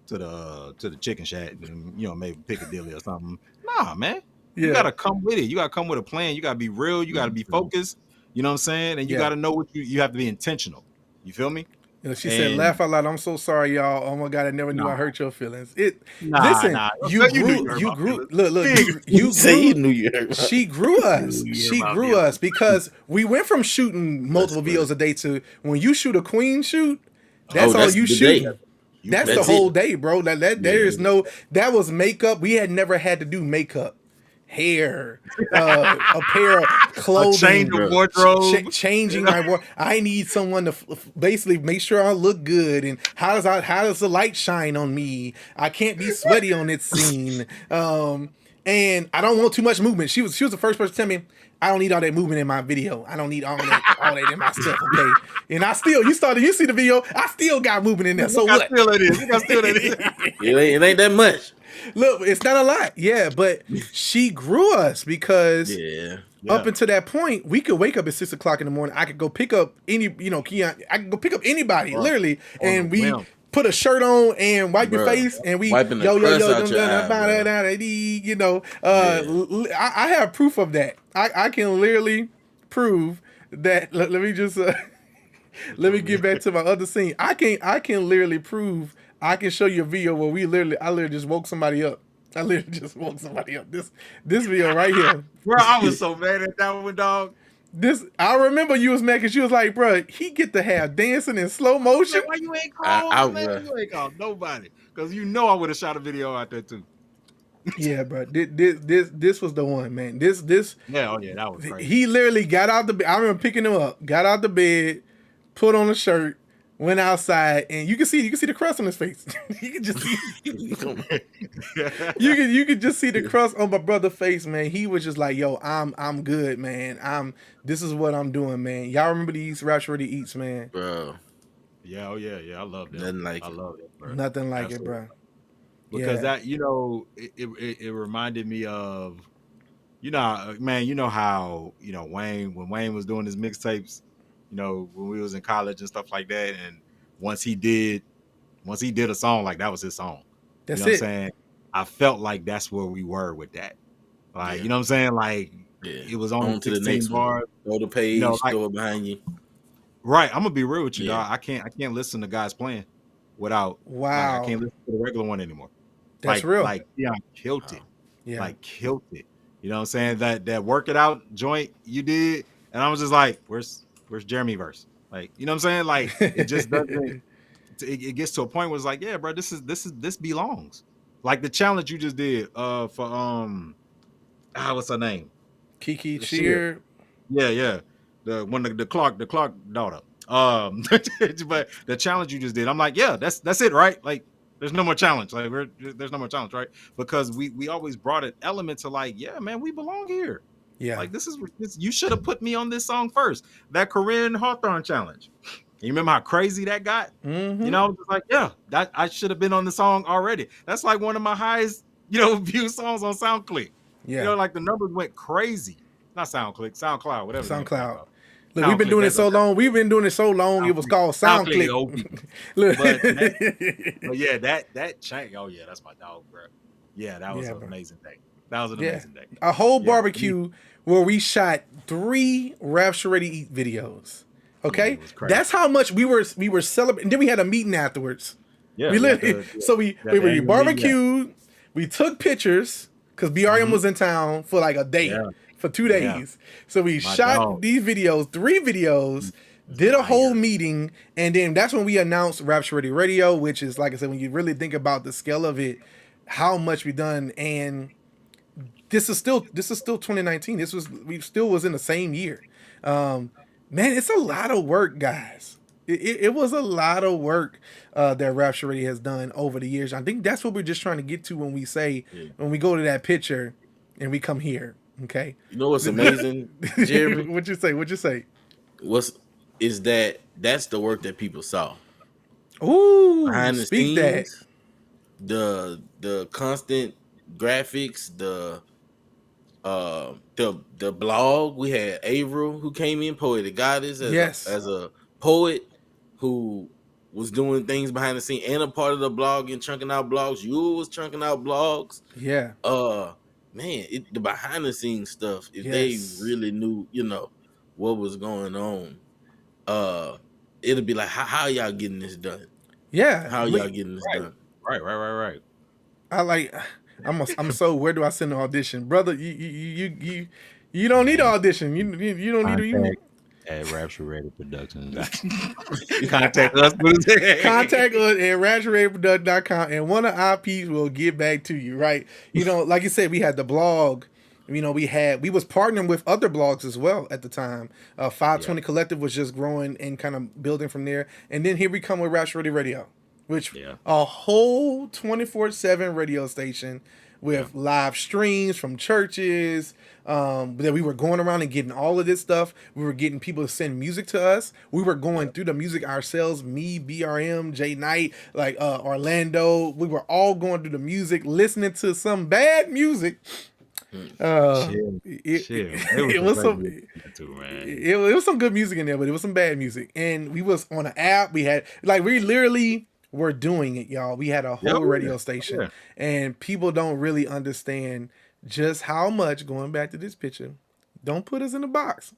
the chicken shack and maybe Piccadilly or something. Nah, man. You gotta come with it. You gotta come with a plan. You gotta be real. You gotta be focused. You know what I'm saying? And you gotta know what you have to be intentional. You feel me? She said, "Laugh out loud." I'm so sorry, y'all. Oh my God, I never knew I hurt your feelings. You grew. Look. You say you knew you hurt. She grew us. She grew us because we went from shooting multiple videos a day to when you shoot a Queen shoot. That's all you shoot. That's the whole day, bro. That was makeup. We had never had to do makeup. Hair, a pair of clothing, a change of wardrobe, changing my wardrobe. I need someone to basically make sure I look good. And how does the light shine on me? I can't be sweaty on this scene. And I don't want too much movement. She was the first person to tell me, I don't need all that movement in my video. I don't need all that in my stuff. Okay. And you see the video. I still got movement in there. So what? It ain't that much. Look, it's not a lot, but she grew us because up until that point, we could wake up at 6 o'clock in the morning. I could go pick up Keon. I could go pick up anybody, literally, and we put a shirt on and wipe your face, and we wiping yo, the you know, I have proof of that. I can literally prove that. Let me just let me get back to my other scene. I can literally prove. I can show you a video where I literally just woke somebody up. I literally just woke somebody up. This video right here. Bro, I was so mad at that one, dog. I remember you was mad because you was like, bro, he get to have dancing in slow motion. Like, why you ain't called, man? You ain't called nobody. Because you know I would have shot a video out there too. Yeah, bro. This was the one, man. This yeah, oh yeah, that was crazy. He literally got out the bed. I remember picking him up, got out the bed, put on a shirt, went outside, and you can see the crust on his face. You can just see you can just see the crust on my brother's face, man. He was just like, yo, I'm good, man. This is what I'm doing, man. Y'all remember these Raps Ready Eats, man? Bro. Yeah, oh yeah, I love that. Nothing like I love it, bro. Nothing like it, bro. Because that, you know, it reminded me of, you know, man, you know how, you know, when Wayne was doing his mixtapes, you know, when we was in college and stuff like that, and once he did a song, like that was his song. That's you know it. What I'm saying? I felt like that's where we were with that. Like, you know what I'm saying? Like, it was on to the next bars. Go to page, you know, like, go behind you. Right. I'm gonna be real with you, dog. I can't listen to guys playing without like, I can't listen to the regular one anymore. That's real. Like, yeah, killed it. Yeah. Like, killed it. You know what I'm saying? That work it out joint you did, and I was just like, where's Jeremy verse? Like, you know what I'm saying? Like, it just doesn't. It gets to a point where it's like, yeah, bro, this belongs. Like the challenge you just did for what's her name? Kiki Shear. Yeah. The Clark daughter. But the challenge you just did, I'm like, yeah, that's it, right? Like, there's no more challenge. Like, there's no more challenge, right? Because we always brought an element to like, yeah, man, we belong here. Yeah. Like, you should have put me on this song first. That Corinne Hawthorne challenge. You remember how crazy that got? Mm-hmm. You know, I was just like, yeah, that I should have been on the song already. That's like one of my highest, you know, view songs on SoundClick. Yeah. You know, like the numbers went crazy. Not SoundClick, SoundCloud, whatever. SoundCloud. Look, we've been doing it so long. It was called SoundClick. But yeah, that change. Oh yeah, that's my dog, bro. Yeah, that was an amazing day. That was an amazing day. A whole barbecue where we shot 3 Raps Ready Eat videos. Okay, that's how much we were celebrating. Then we had a meeting afterwards. Yeah, we literally. So we barbecued. We took pictures because BRM was in town for like a day. Yeah. For 2 days. Yeah. So we shot these videos, 3 videos, did a whole meeting, and then that's when we announced Raps Ready Radio, which is, like I said, when you really think about the scale of it, how much we done, and this is still 2019. We still was in the same year. Man, it's a lot of work, guys. It was a lot of work that Raps Ready has done over the years. I think that's what we're just trying to get to when we say, when we go to that picture and we come here. Okay. You know what's amazing, Jeremy? What'd you say? That's the work that people saw. Ooh, behind the scenes, the constant graphics, the blog. We had Averill who came in, Poetic Goddess, as a poet who was doing things behind the scene and a part of the blog and chunking out blogs. You was chunking out blogs. Yeah. Man, the behind the scenes stuff, if they really knew, you know, what was going on, it'd be like, how y'all getting this done? Yeah. How y'all getting this done? Right. I'm so, where do I send the audition? Brother, you don't need an audition. You don't need to. At Rapture Ready Productions. Contact us. Contact us at rapturereadyproduction.com, and one of our peeps will get back to you, right? You know, like you said, we had the blog. You know, we was partnering with other blogs as well at the time. 520 Collective was just growing and kind of building from there. And then here we come with Rapture Ready Radio, which a whole 24/7 radio station with live streams from churches. That we were going around and getting all of this stuff. We were getting people to send music to us. We were going through the music ourselves. Me, BRM, JDun JayKnight, like Orlando. We were all going through the music, listening to some bad music. It was some good music in there, but it was some bad music. And we was on an app. We had we literally were doing it, y'all. We had a whole radio station, and people don't really understand just how much, going back to this picture, don't put us in the box.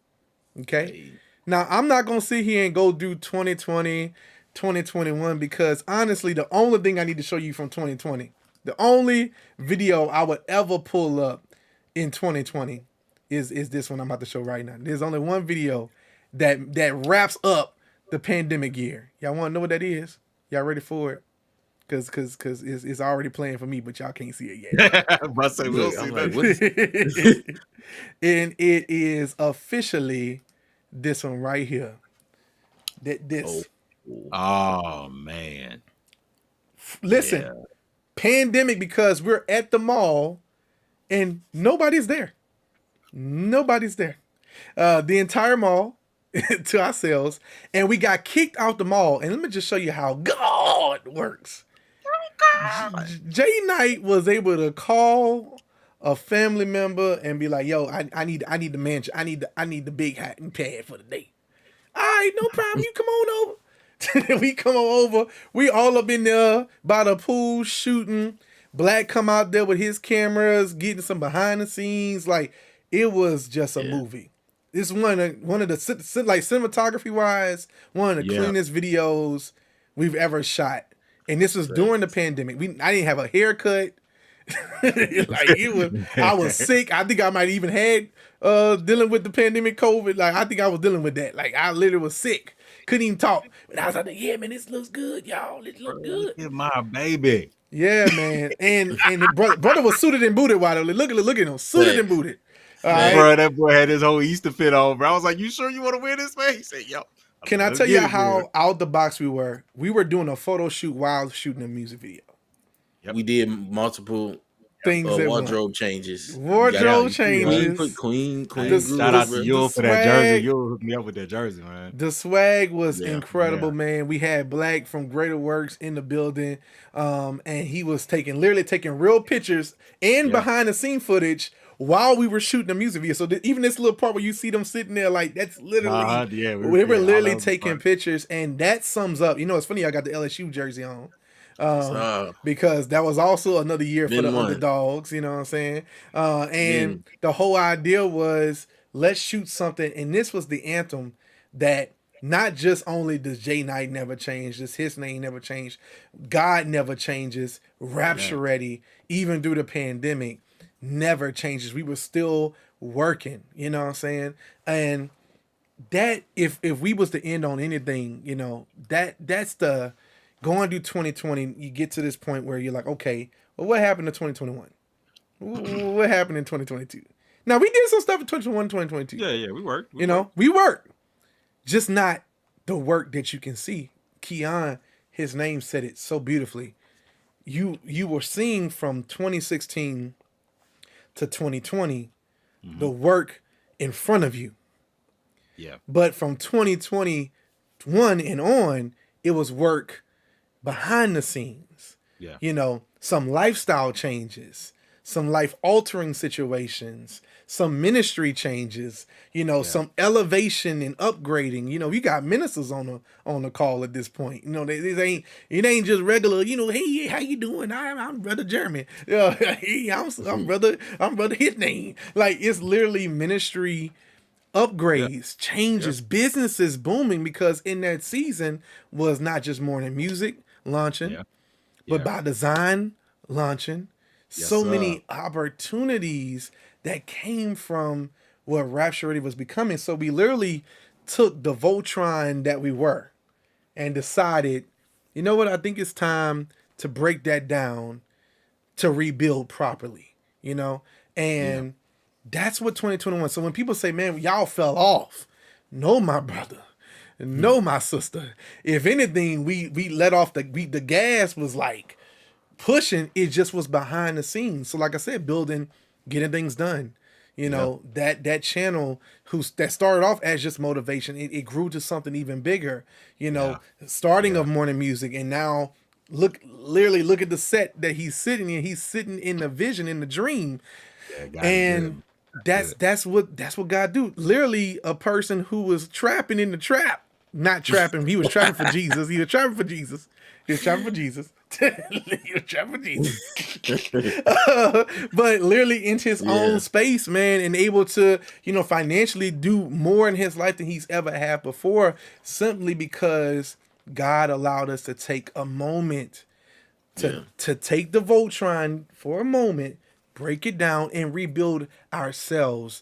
Okay. Hey. Now, I'm not going to sit here and go do 2020, 2021, because honestly, the only thing I need to show you from 2020, the only video I would ever pull up in 2020 is this one I'm about to show right now. There's only one video that wraps up the pandemic year. Y'all want to know what that is? Y'all ready for it? Cause it's already playing for me, but y'all can't see it yet. But say we'll see that. And it is officially this one right here. This. Oh man. Listen, pandemic, because we're at the mall and nobody's there. Nobody's there. The entire mall to ourselves, and we got kicked out the mall. And let me just show you how God works. JDun was able to call a family member and be like, "Yo, I need the mansion. I need the big hat and pad for the day." All right, no problem. You come on over. We come on over. We all up in there by the pool shooting. Black come out there with his cameras, getting some behind the scenes. Like, it was just a movie. It's one of the, like, cinematography wise, one of the cleanest videos we've ever shot. And this was during the pandemic. I didn't have a haircut. I was sick. I think I might even had dealing with the pandemic COVID. Like, I think I was dealing with that. Like, I literally was sick. Couldn't even talk. But I was like, yeah, man, this looks good, y'all. It looks good. Look at my baby. Yeah, man. And the brother was suited and booted. Look at him. Suited and booted. Right. Bro, that boy had his whole Easter fit on, bro. I was like, you sure you want to wear this, man? He said, yo. Can I tell you how out the box we were? We were doing a photo shoot while shooting a music video. Yep. We did multiple things, wardrobe changes. Queen. Shout out to you for that jersey. You hooked me up with that jersey, man. The swag was incredible, man. We had Black from Greater Works in the building, and he was literally taking real pictures and behind the scene footage while we were shooting the music video. So even this little part where you see them sitting there, like, that's literally, we were literally taking pictures, and that sums up. You know, it's funny, I got the LSU jersey on. Because that was also another year for the underdogs, you know what I'm saying? And the whole idea was, let's shoot something. And this was the anthem that not just only does JDun never change, just his name never changed, God never changes, Rapture Ready, even through the pandemic, never changes. We were still working, you know what I'm saying? And that, if we was to end on anything, you know, that's the going through 2020, you get to this point where you're like, okay, well, what happened to 2021? What happened in 2022? Now, we did some stuff in 2021, 2022. Yeah, we worked. We worked. Just not the work that you can see. Keon, his name said it so beautifully. You were seeing from 2016 to 2020, the work in front of you. Yeah. But from 2021 and on, it was work behind the scenes. Yeah. You know, some lifestyle changes, some life altering situations, some ministry changes, you know, some elevation and upgrading. You know, you got ministers on the call at this point. You know, it ain't just regular, you know, hey, how you doing? I'm Brother Jeremy. Hey, I'm brother his name. Like, it's literally ministry upgrades, changes, businesses booming, because in that season was not just morning music launching, but by design launching. So many opportunities that came from what Rapture Ready was becoming. So we literally took the Voltron that we were and decided, you know what, I think it's time to break that down to rebuild properly, you know? And that's what 2021. So when people say, man, y'all fell off, no, my brother, no, my sister. If anything, we let off the gas was like pushing. It just was behind the scenes. So like I said, building, getting things done. You know, that channel that started off as just motivation, it grew to something even bigger. You know, starting of morning music, and now look at the set that he's sitting in. He's sitting in the vision, in the dream, and that's what God do. Literally, a person who was trapping in the trap, not trapping. He was trapping for Jesus. He was trapping for Jesus. He was trapping for Jesus. He was trapping for Jesus. But literally into his own space, man, and able to, financially do more in his life than he's ever had before, simply because God allowed us to take a moment to take the Voltron for a moment, break it down, and rebuild ourselves.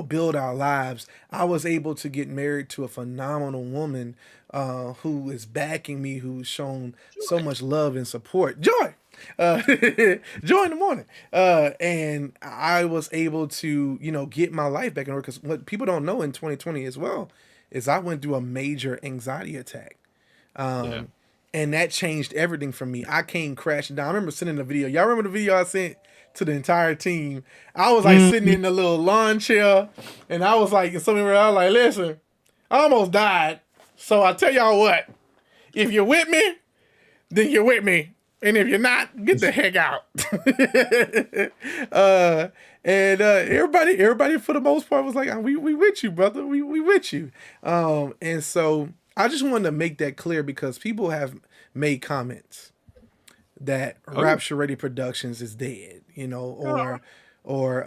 Build our lives. I was able to get married to a phenomenal woman who is backing me, who's shown so much love and support. Joy! Joy in the morning. And I was able to, get my life back in order, because what people don't know in 2020 as well is I went through a major anxiety attack. And that changed everything for me. I came crashing down. I remember sending a video. Y'all remember the video I sent to the entire team? I was like sitting in the little lawn chair, and I was like, I was like, listen, I almost died. So I tell y'all what, if you're with me, then you're with me. And if you're not, get the heck out. And everybody for the most part was like, we with you, brother. We with you. And so I just wanted to make that clear, because people have made comments that Rapture Ready Productions is dead, or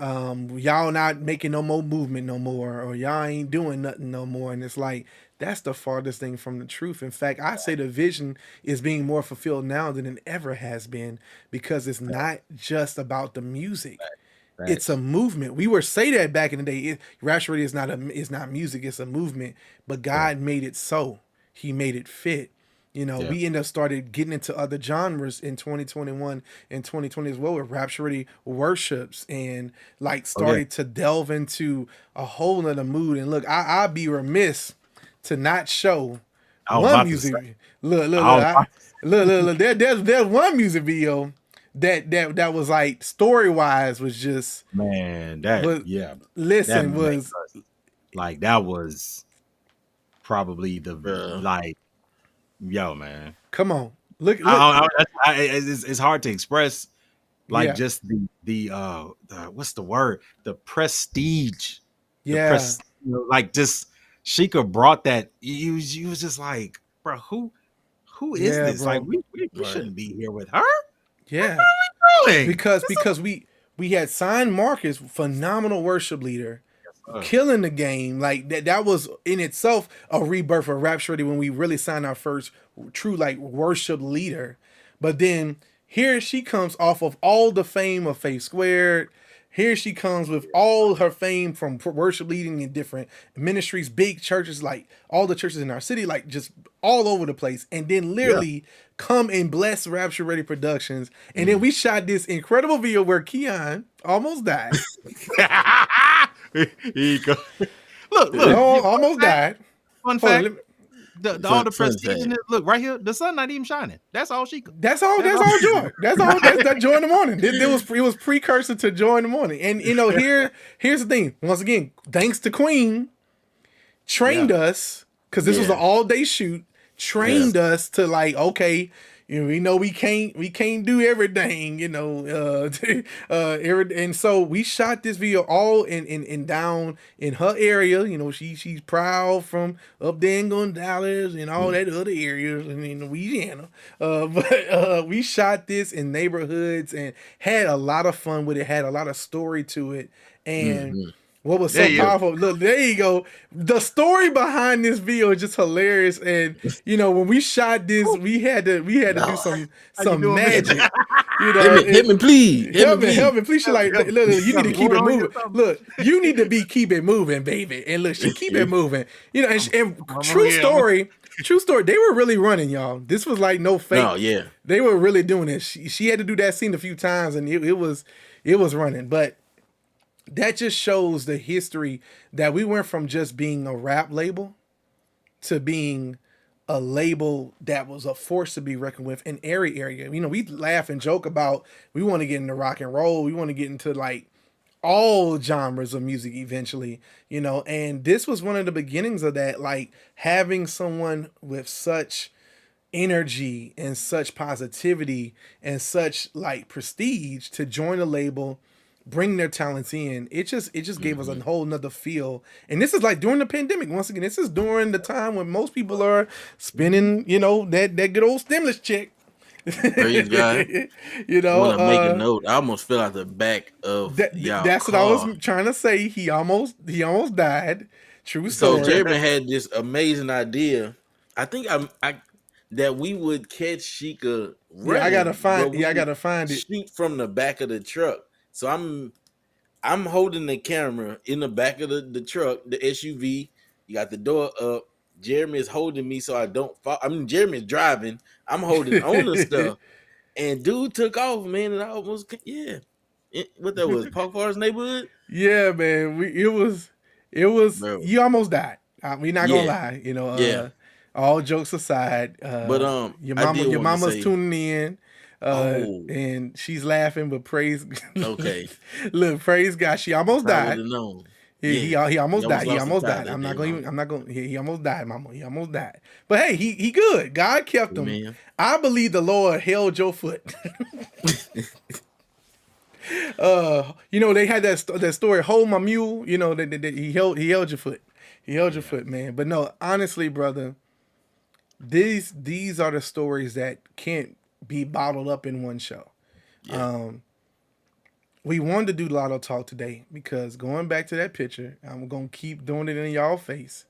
y'all not making no more movement no more, or y'all ain't doing nothing no more. And it's like, that's the farthest thing from the truth. In fact, I say the vision is being more fulfilled now than it ever has been, because it's not just about the music. It's a movement. We were say that back in the day. Rapture Ready is not music. It's a movement. But God made it so. He made it fit. We ended up started getting into other genres in 2021 and 2020 as well, with Rapture Ready worships, and started to delve into a whole nother mood. And look, I'd be remiss to not show one music. Look. There's one music video that was like story wise was just, man, listen, was like, that was probably the yo, man, come on, look. It's hard to express, just the what's the word, the prestige, just Sheikah brought that. You was just like, bro, who is this, bro? Like, we shouldn't be here with her. Yeah, what are we doing? Because we had signed Marcus, phenomenal worship leader, killing the game. Like that was in itself a rebirth of Rapture Ready when we really signed our first true worship leader. But then here she comes off of all the fame of Faith Squared. Here she comes with all her fame from worship leading in different ministries, big churches, like all the churches in our city, like just all over the place. And then literally come and bless Rapture Ready Productions. And then we shot this incredible video where Keon almost died. Here you go. Look. Almost died. Fun fact. All the prestige in it. Look right here. The sun not even shining. That's all she. That's all joy. That's joy in the morning. It was precursor to joy in the morning. And here's the thing. Once again, thanks to Queen, trained us, because this was an all day shoot. Trained us to okay. We know we can't do everything, and so we shot this video all in down in her area. She's proud from up there in Dallas and all that other areas and in Louisiana. But we shot this in neighborhoods and had a lot of fun with it. Had a lot of story to it, and. What was so powerful? Look, there you go. The story behind this video is just hilarious. And when we shot this, we had to do some magic. Hit me, please. Help me, please. She look, you need to keep it moving. Look, you need to keep it moving, baby. And look, she keep it moving. And true story. They were really running, y'all. This was no fake. No, yeah. They were really doing it. She had to do that scene a few times, and it was running, but. That just shows the history that we went from just being a rap label to being a label that was a force to be reckoned with in every area. We laugh and joke about we want to get into rock and roll. We want to get into all genres of music eventually, and this was one of the beginnings of that, having someone with such energy and such positivity and such prestige to join a label bring their talents in, it just gave us a whole nother feel. And this is like during the pandemic. Once again, this is during the time when most people are spending, that good old stimulus check. Praise God. I want to make a note. I almost fell out the back of y'all that's car. what I was trying to say. He almost died. True story. So Jeremy had this amazing idea. I think that we would catch Sheikah running. Yeah, I gotta find it. Shoot from the back of the truck. So I'm holding the camera in the back of the truck, the SUV. You got the door up. Jeremy is holding me so I don't fall. I mean, Jeremy is driving. I'm holding on the stuff. And dude took off, man. And I almost, what that was, Park Forest neighborhood? Yeah, man. It was, bro. You almost died. We not gonna lie, all jokes aside, but your mama's tuning in. And she's laughing, but praise. Okay, look, praise God, she almost died. He almost died. He almost died. I'm not going. He almost died, Mama. He almost died. But hey, he good. God kept him. Man. I believe the Lord held your foot. They had that story. Hold my mule. That he held your foot. He held your foot, man. But no, honestly, brother, these are the stories that can't be bottled up in one show. Yeah. We wanted to do Lotto Talk today because going back to that picture, I'm going to keep doing it in y'all face.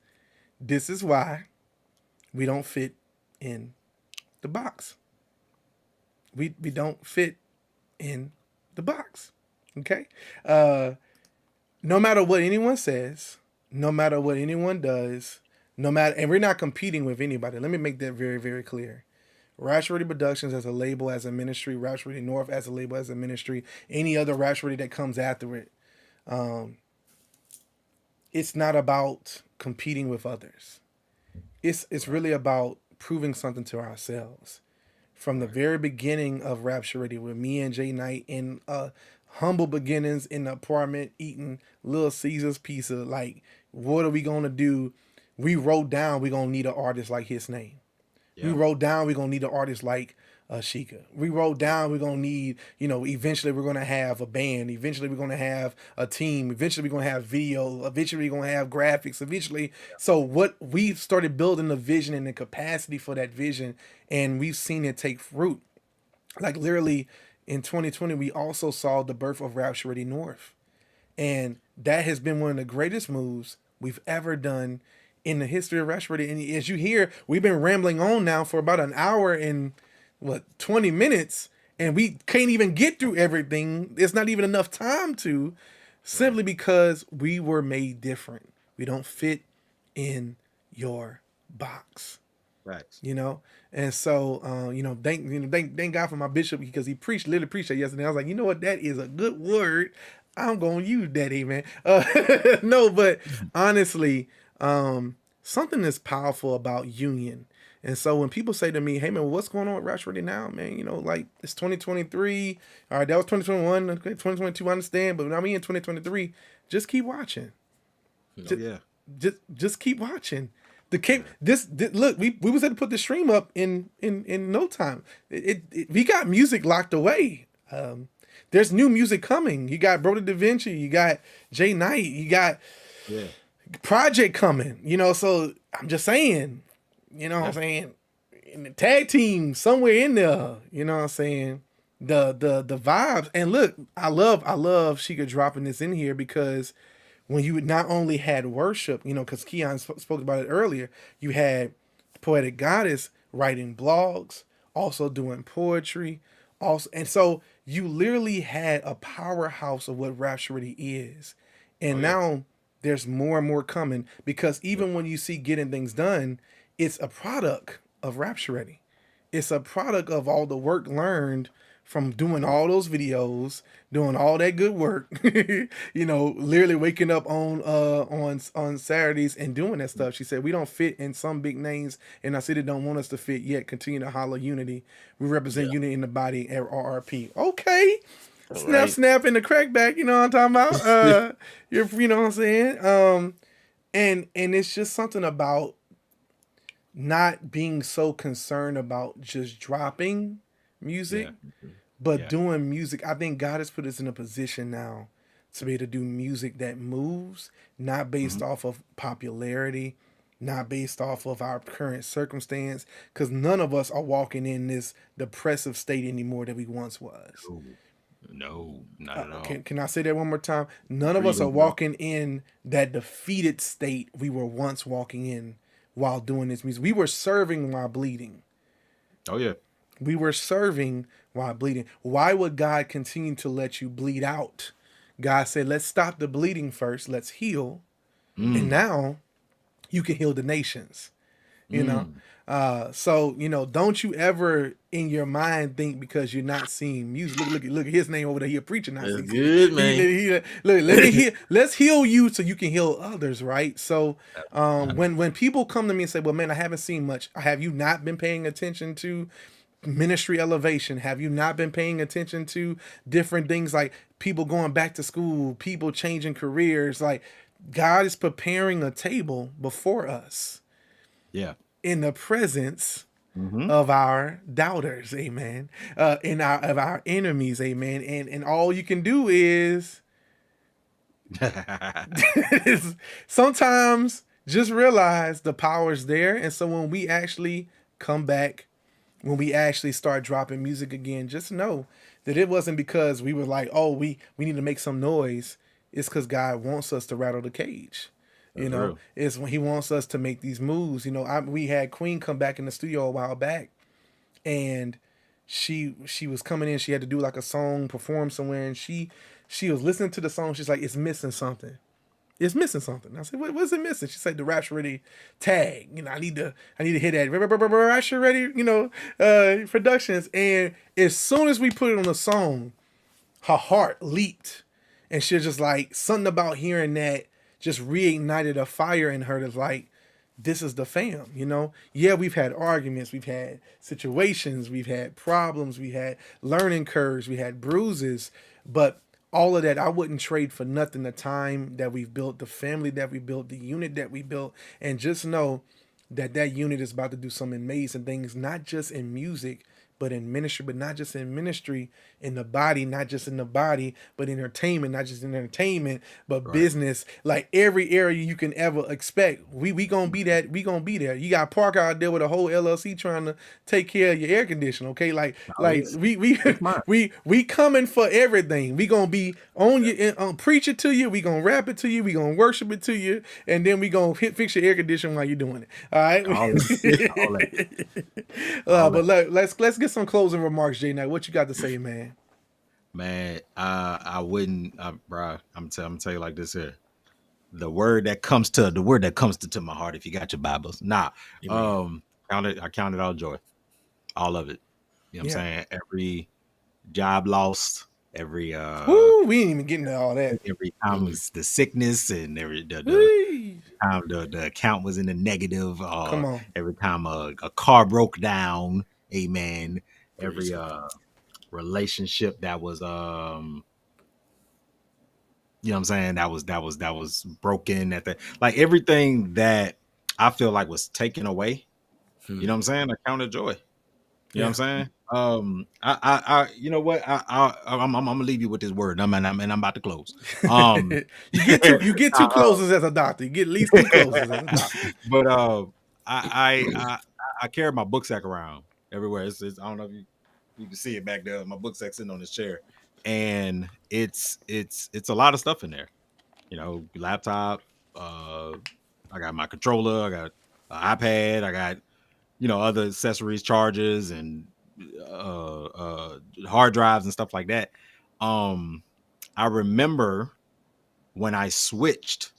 This is why we don't fit in the box. We don't fit in the box. Okay? No matter what anyone says, no matter what anyone does, and we're not competing with anybody. Let me make that very, very clear. Rash Ready Productions as a label, as a ministry, Rash Ready North as a label, as a ministry, any other Rash Ready that comes after it. It's not about competing with others. It's really about proving something to ourselves. From the very beginning of Rapture Ready, with me and JDun in humble beginnings in the apartment eating Little Caesar's pizza, like, what are we going to do? We wrote down we're going to need an artist like his name. Yeah. We wrote down we're going to need an artist like Sheikah. We wrote down we're going to need, eventually we're going to have a band. Eventually we're going to have a team. Eventually we're going to have video. Eventually we're going to have graphics. Eventually. Yeah. So what we started building the vision and the capacity for that vision, and we've seen it take fruit. Like literally in 2020, we also saw the birth of Rapture Ready North. And that has been one of the greatest moves we've ever done in the history of Rapture Ready. And as you hear, we've been rambling on now for about an hour and 20 minutes, and we can't even get through everything. It's not even enough time to, simply because we were made different. We don't fit in your box. Right. And so thank God for my bishop, because he literally preached that yesterday. I was like, you know what, that is a good word. I'm gonna use that, amen. No, but honestly, something is powerful about union. And so when people say to me, hey man, what's going on with Rapture Ready now, man? Like it's 2023. All right, that was 2021, 2022, I understand, but now we in 2023. Just keep watching. Just keep watching. Look, we was able to put the stream up in no time. We got music locked away. There's new music coming. You got Brother Da Vinci, you got JDun, you got project coming. So I'm just saying, what I'm saying, in the tag team somewhere in there, what I'm saying, the vibes. And look, I love Sheikah dropping this in here, because when you not only had worship, because Keon spoke about it earlier, you had Poetic Goddess writing blogs, also doing poetry, also, and so you literally had a powerhouse of what Rapture Ready is. And now there's more and more coming, because even when you see Getting Things Done, it's a product of Rapture Ready. It's a product of all the work learned from doing all those videos, doing all that good work, literally waking up on Saturdays and doing that stuff. She said, we don't fit in some big names, and our city don't want us to fit yet. Continue to holler unity. We represent unity in the body at RRP. Okay. Snap in the crackback, you know what I'm talking about? You know what I'm saying? And it's just something about not being so concerned about just dropping music, But doing music, I think God has put us in a position now to be able to do music that moves, not based off of popularity, not based off of our current circumstance, because none of us are walking in this depressive state anymore that we once was. No, not at all. Can I say that one more time? None of us are walking in that defeated state we were once walking in while doing this music. We were serving while bleeding. Oh, yeah. We were serving while bleeding. Why would God continue to let you bleed out? God said, let's stop the bleeding first. Let's heal. And now you can heal the nations. You know? So, don't you ever in your mind think because you're not seeing music. Look at his name over there. He a preacher now. That's good, man. Let's heal you so you can heal others, right? So when people come to me and say, well, man, I haven't seen much. Have you not been paying attention to ministry elevation? Have you not been paying attention to different things like people going back to school, people changing careers? Like God is preparing a table before us. Yeah. In the presence of our doubters, amen. Of our enemies, amen. And all you can do is sometimes just realize the power's there. And so when we actually come back, when we actually start dropping music again, just know that it wasn't because we were like, oh, we need to make some noise. It's because God wants us to rattle the cage. It's when he wants us to make these moves. We had Queen come back in the studio a while back, and she was coming in. She had to do like a song, perform somewhere, and she was listening to the song. She's like, it's missing something. It's missing something. I said, what's it missing? She said, the Rapture Ready tag. I need to hit that Rapture Ready, productions. And as soon as we put it on the song, her heart leaped, and she was just like, something about hearing that just reignited a fire in her that's like, this is the fam, Yeah, we've had arguments, we've had situations, we've had problems, we had learning curves, we had bruises, but all of that, I wouldn't trade for nothing. The time that we've built, the family that we built, the unit that we built, and just know that unit is about to do some amazing things, not just in music, but in ministry, but not just in ministry, in the body, not just in the body, but entertainment, not just in entertainment, but business, like every area you can ever expect. We gonna be that. We gonna be there. You got Parker out there with a whole LLC trying to take care of your air conditioner. Okay, we coming for everything. We gonna be on you, preach it to you. We gonna rap it to you. We gonna worship it to you, and then we gonna fix your air conditioner while you're doing it. All right. But let's get some closing remarks, JDun. What you got to say, man? Man, I wouldn't, bro. I'm tell you like this here. The word that comes to my heart. If you got your Bibles, I count it all joy, all of it. You know what I'm saying? Every job lost, every we ain't even getting to all that. Every time was the sickness, and every time the account was in the negative. Come on. Every time a car broke down, amen. Every relationship that was you know what I'm saying, that was broken at the, like, everything that I feel like was taken away. You know what I'm saying? I counted joy. You know what I'm saying? I you know what? I'm gonna leave you with this word. I'm about to close. You get two closes as a doctor. You get at least two closes as a doctor. But I carry my book sack around everywhere. It's I don't know if you can see it back there. My book sack sitting on this chair, and it's a lot of stuff in there. Laptop. I got my controller. I got an iPad. I got other accessories, chargers, and hard drives and stuff like that. I remember when I switched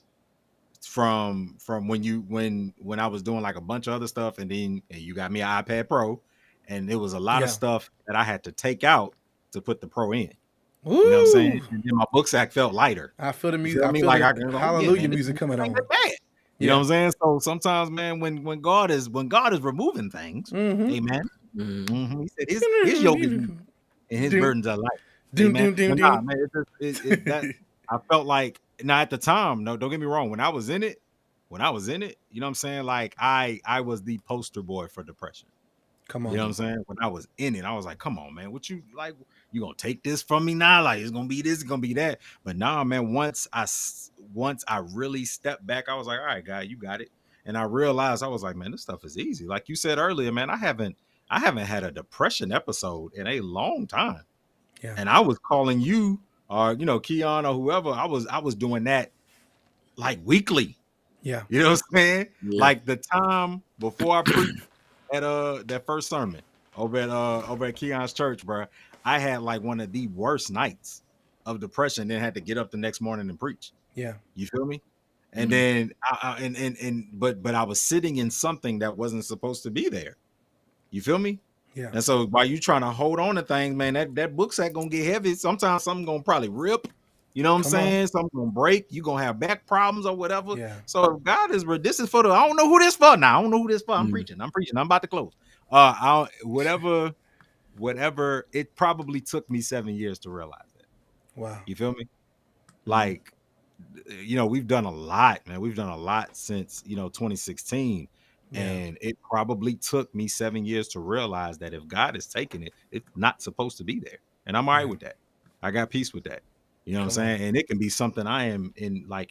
from when I was doing like a bunch of other stuff, and then you got me an iPad Pro, and it was a lot of stuff that I had to take out to put the Pro in. Ooh. You know what I'm saying? And then my book sack felt lighter. I feel the music. I feel like hallelujah music coming on. You know what I'm saying? So sometimes, man, when God is removing things, amen. He said his yoke is and his burdens are light. I felt like, now at the time, no, don't get me wrong. When I was in it, you know what I'm saying? Like I was the poster boy for depression. Come on. You know what I'm saying? When I was in it, I was like, come on, man. What you like? You gonna take this from me now? Like, it's gonna be this, it's gonna be that. But nah, man, once I really stepped back, I was like, all right, guy, you got it. And I realized I was like, man, this stuff is easy. Like you said earlier, man, I haven't had a depression episode in a long time. Yeah. And I was calling you or Keon or whoever. I was doing that like weekly. Yeah. You know what I'm saying? Yeah. Like the time before I preached at that first sermon over at Keon's church, bro, I had like one of the worst nights of depression, then had to get up the next morning and preach. Yeah. You feel me? And then but I was sitting in something that wasn't supposed to be there. You feel me? Yeah. And so while you trying to hold on to things, man, that book sack gonna get heavy. Sometimes something gonna probably rip. You know what I'm saying? Something gonna break. You gonna have back problems or whatever. Yeah. So God this is for I don't know who this for now. I don't know who this for. I'm preaching. I'm about to close. Whatever. It probably took me 7 years to realize that. Wow. You feel me? Like, we've done a lot, man. We've done a lot since 2016. Yeah. And it probably took me 7 years to realize that if God is taking it, it's not supposed to be there. And I'm all right with that. I got peace with that. You know what I'm saying? And it can be something I am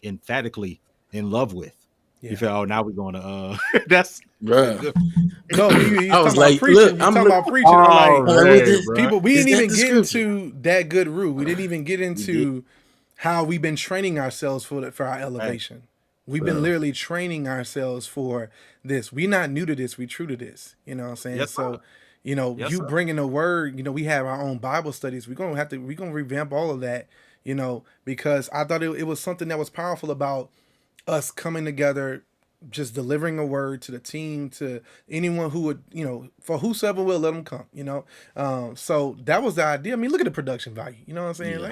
emphatically in love with. Yeah. You feel? Oh, now we're going to that's bruh. No, I was like, preaching. Look, I'm talking about preaching. People, we didn't even get into that good root. We didn't even get into how we've been training ourselves for our elevation. Right. We've been literally training ourselves for this. We're not new to this. We're true to this. You know what I'm saying? Yes, so, you bringing the word, we have our own Bible studies. We're going to revamp all of that, because I thought it was something that was powerful about us coming together, just delivering a word to the team, to anyone who would, for whosoever will, let them come, so that was the idea. I mean, look at the production value, you know what I'm saying? Yeah.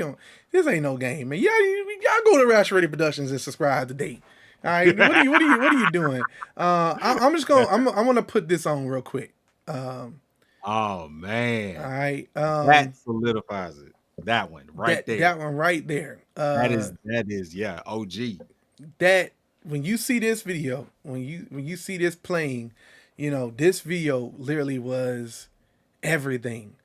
Like, this ain't no game, man. Yeah, y'all go to Rash Ready Productions and subscribe today. All right. What are you doing? I'm just going, I'm going to put this on real quick. Oh man. All right. That solidifies it. That one right there. That one right there. That is yeah, OG. That when you see this video, when you see this playing, this video literally was everything,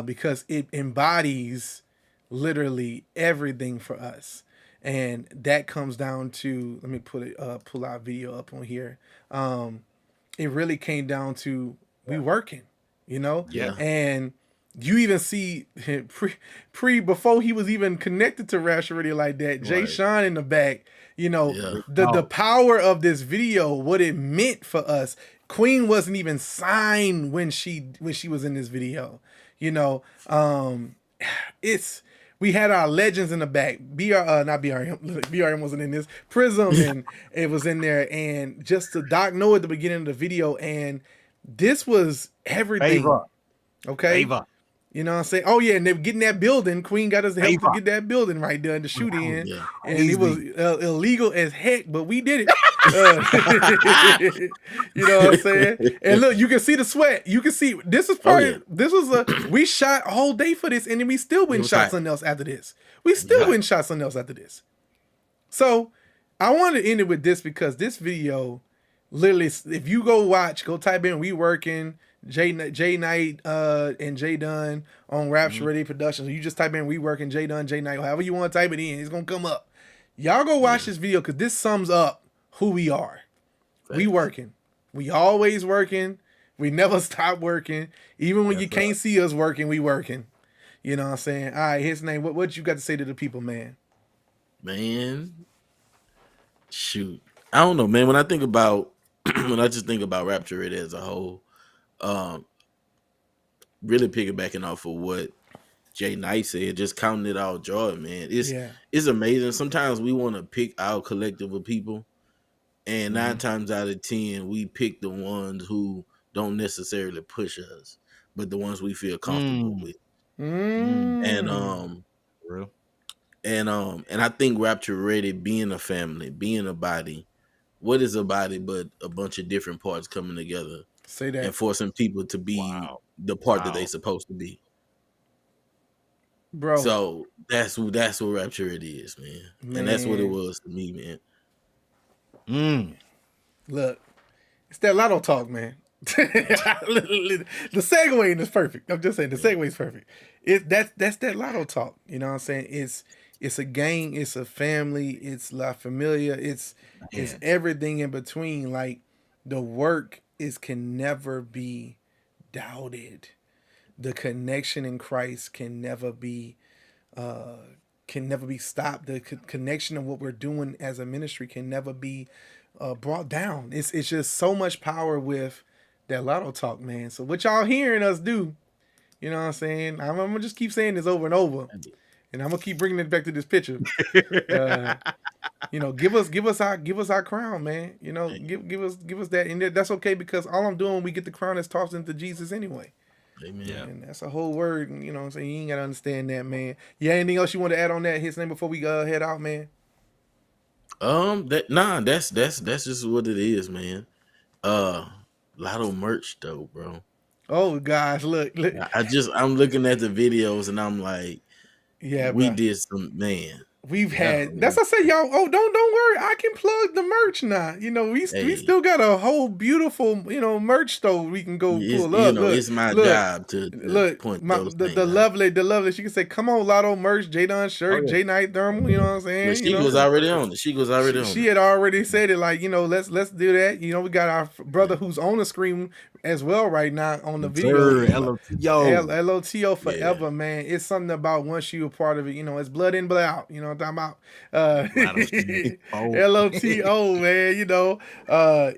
because it embodies literally everything for us. And that comes down to, let me pull our video up on here. It really came down to we working, Yeah. And you even see before he was even connected to Rash Radio like that, Jay Sean in the back, the power of this video, what it meant for us. Queen wasn't even signed when she was in this video. We had our legends in the back. Not BRM. BRM wasn't in this. Prism, and it was in there. And just the Doc Know at the beginning of the video, and this was everything. Favor. Okay. Favor. You know what I'm saying? Oh yeah, and they were getting that building. Queen got us help to get that building right there and to shoot in. Yeah. And it was illegal as heck, but we did it. You know what I'm saying? And look, you can see the sweat. You can see this is this was we shot a whole day for this, and then we still went and shot something else after this. We still went and shot something else after this. So I wanted to end it with this because this video, literally, if you go type in "We Working" JayKnight and JDun on Raps Ready Productions. You just type in "We Working" JDun JayKnight, however you want to type it in, it's gonna come up. Y'all go watch this video because this sums up who we are. Thanks. We working. We always working. We never stop working. Even when you can't see us working, we working. You know what I'm saying? All right, his name. What you got to say to the people, man? Man, shoot, I don't know, man. When I think about just think about Rapture Ready as a whole. Really piggybacking off of what JayKnight said, just counting it all joy, man. It's amazing. Sometimes we want to pick our collective of people, and 9 times out of 10, we pick the ones who don't necessarily push us, but the ones we feel comfortable with. And real. And I think Rapture Ready being a family, being a body. What is a body but a bunch of different parts coming together? Say that. And forcing people to be the part that they supposed to be. Bro. So that's what Rapture It is, man. And that's what it was to me, man. Look, it's that LOTO talk, man. The segue is perfect. I'm just saying the segue is perfect. That's that lotto talk. You know what I'm saying? It's a gang, it's a family, it's La Familia, it's everything in between. Like the work can never be doubted. The connection in Christ can never be stopped. The connection of what we're doing as a ministry can never be brought down. It's just so much power with that lotto talk, man. So what y'all hearing us do, you know what I'm saying? I'm gonna just keep saying this over and over, and I'm gonna keep bringing it back to this picture. You know, give us our crown, man. You know, give us that, and that's okay because all I'm doing, we get the crown that's tossed into Jesus anyway. Amen. Yeah. And that's a whole word, you know what I'm saying? You ain't gotta understand that, man. Yeah, anything else you want to add on that his name before we head out, man? That's just what it is, man. Lotto merch though, bro. Oh gosh, look. I'm looking at the videos and I'm like, yeah, we did some, man. We've had that's what I say, y'all. Oh, don't worry. I can plug the merch now. You know, we still got a whole beautiful, merch store we can go pull up. It's my job to point those things the lovely. She can say, "Come on, Lotto merch, JDun shirt, JDnight thermal." You know what I'm saying? But she was already on it. She had already said it. Like, let's do that. You know, we got our brother who's on the screen as well right now on the video. LOTO forever, man. It's something about once you're a part of it. You know, it's blood in, blood out. You know what I'm talking about? LOTO, man. You know,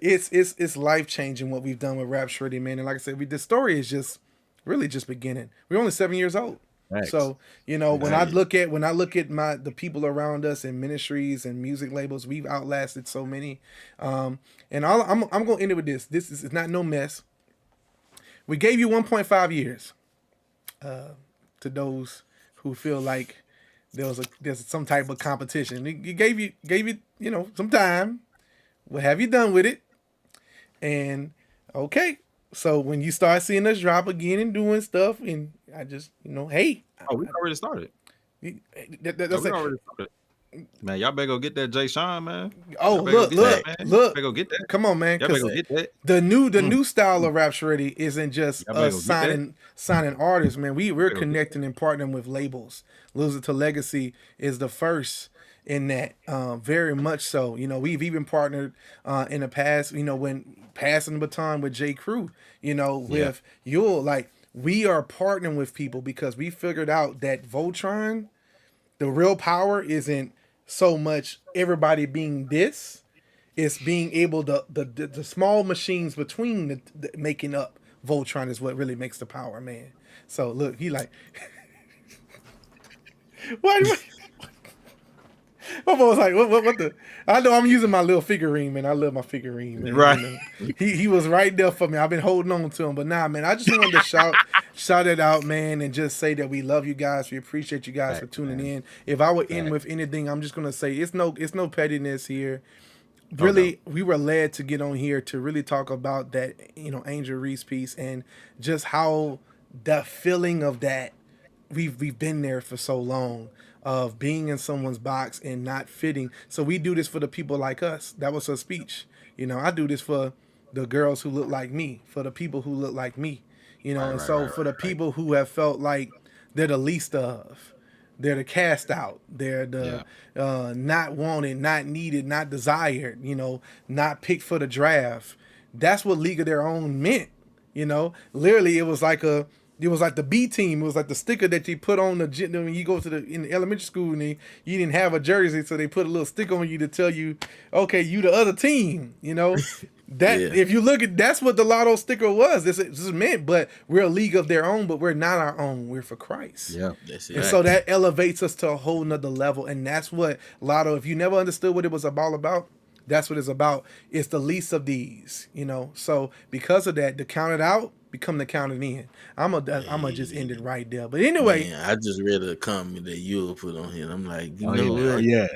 it's life changing what we've done with Rapturity, man. And like I said, the story is just really just beginning. We're only 7 years old. Thanks. So, you know, when I look at the people around us in ministries and music labels, we've outlasted so many. And I'm going to end it with this. This is not no mess. We gave you 1.5 years to those who feel like there's some type of competition. You gave you some time. What have you done with it? And okay, so when you start seeing us drop again and doing stuff, and I just hey, we already started. That's we already started. Man, y'all better go get that Jay Sean, man. Oh, look. Better go get that. Come on, man. Y'all better go get that. The new style of Rapturity isn't just us signing artists, man. We're connecting and partnering with labels. Lose It to Legacy is the first in that, very much so. You know, we've even partnered in the past, when passing the baton with J. Crew, with Yule. Like, we are partnering with people because we figured out that Voltron, the real power isn't so much everybody being this, it's being able to the small machines between the making up Voltron is what really makes the power, man. So look, he like what? My boy was like, what the? I know I'm using my little figurine, man. I love my figurine, man. Right. He was right there for me. I've been holding on to him, but nah, man. I just wanted to shout it out, man, and just say that we love you guys. We appreciate you guys for tuning in. If I would end with anything, I'm just gonna say it's no pettiness here. Really, we were led to get on here to really talk about that, Angel Reese piece and just how the feeling of that we've been there for so long. Of being in someone's box and not fitting. So we do this for the people like us. That was her speech. I do this for the girls who look like me, for the people who look like me, for the people who have felt like they're the least of, they're the cast out, they're the not wanted, not needed, not desired, not picked for the draft. That's what League of Their Own meant. Literally it was like the B team. It was like the sticker that you put on when you go in the elementary school and you didn't have a jersey, so they put a little sticker on you to tell you, okay, you the other team. If you look at, that's what the Lotto sticker was. This is meant, but we're a league of their own, but we're not our own. We're for Christ. Yeah, that's it. And so that elevates us to a whole nother level, and that's what Lotto. If you never understood what it was all about. That's what it's about. It's the least of these, So because of that, to count it out, become the counted in. I'm gonna just end it right there. But anyway, man, I just read a comment that you'll put on here. I'm like, you know what? Yeah,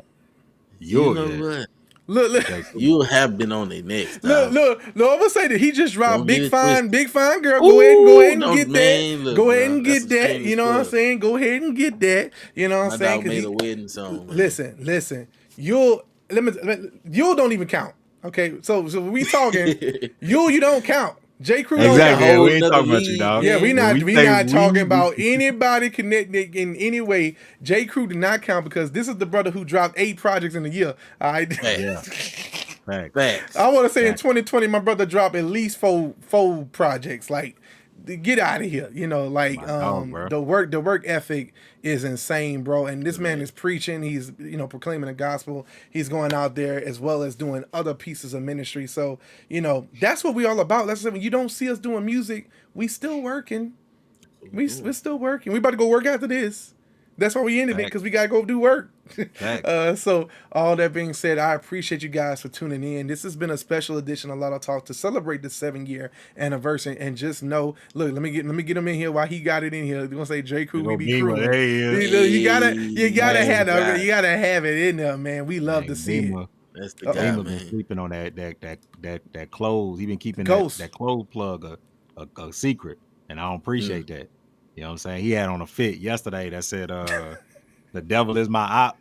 you know what? Look, you have been on the next. Look. I'm gonna say that he just dropped big fine girl. Go ahead and get that. Go ahead and get that. You know what I'm saying? Go ahead and get that. You know what I'm saying? My dog made a wedding song. Man. Listen. You don't even count. Okay, so we talking. you don't count. J. Crew Exactly. Yeah, We ain't talking about you, dog. Yeah, we not talking about we- anybody connected in any way. J. Crew did not count because this is the brother who dropped 8 projects in a year. All right. Yeah. Facts. I want to say in 2020, my brother dropped at least four projects. Like, get out of here. You know, like the work ethic is insane, bro. And this man is preaching. He's proclaiming the gospel. He's going out there as well as doing other pieces of ministry. So that's what we all about. That's when you don't see us doing music, we still working. We're still working. We about to go work after this. That's why we ended it, because we gotta go do work. So all that being said, I appreciate you guys for tuning in. This has been a special edition of LOTO Talk to celebrate the 7-year anniversary. And just know, look, let me get him in here while he got it in here. You gonna say J. Crew, we be crewing. You gotta have it in there, man. We love to see it. That's the guy, man. Been sleeping on that clothes. He been keeping that clothes plug a secret, and I don't appreciate that. You know what I'm saying? He had on a fit yesterday that said, the devil is my op.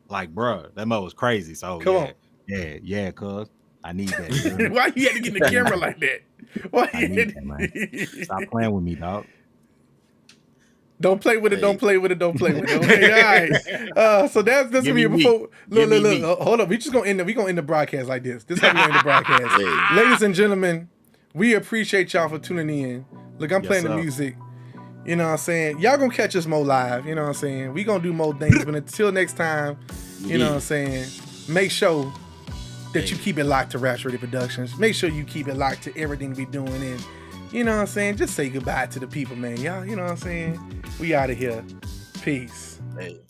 Like, bro, that mo was crazy. So Come on. Yeah, cuz I need that. Why you had to get in the camera like that? Why I need that, man. Stop playing with me, dog. Don't play with it. Don't play with it. Okay, all right. So that's gonna be before. Look. Hold up. We just gonna end. We gonna end the broadcast like this. This is how we end the broadcast. Ladies and gentlemen, we appreciate y'all for tuning in. Look, I'm playing the music. You know what I'm saying? Y'all gonna catch us more live. You know what I'm saying? We gonna do more things. But until next time, you know what I'm saying? Make sure that you keep it locked to Raps Ready Productions. Make sure you keep it locked to everything we doing. And you know what I'm saying? Just say goodbye to the people, man. Y'all, you know what I'm saying? We out of here. Peace. Hey.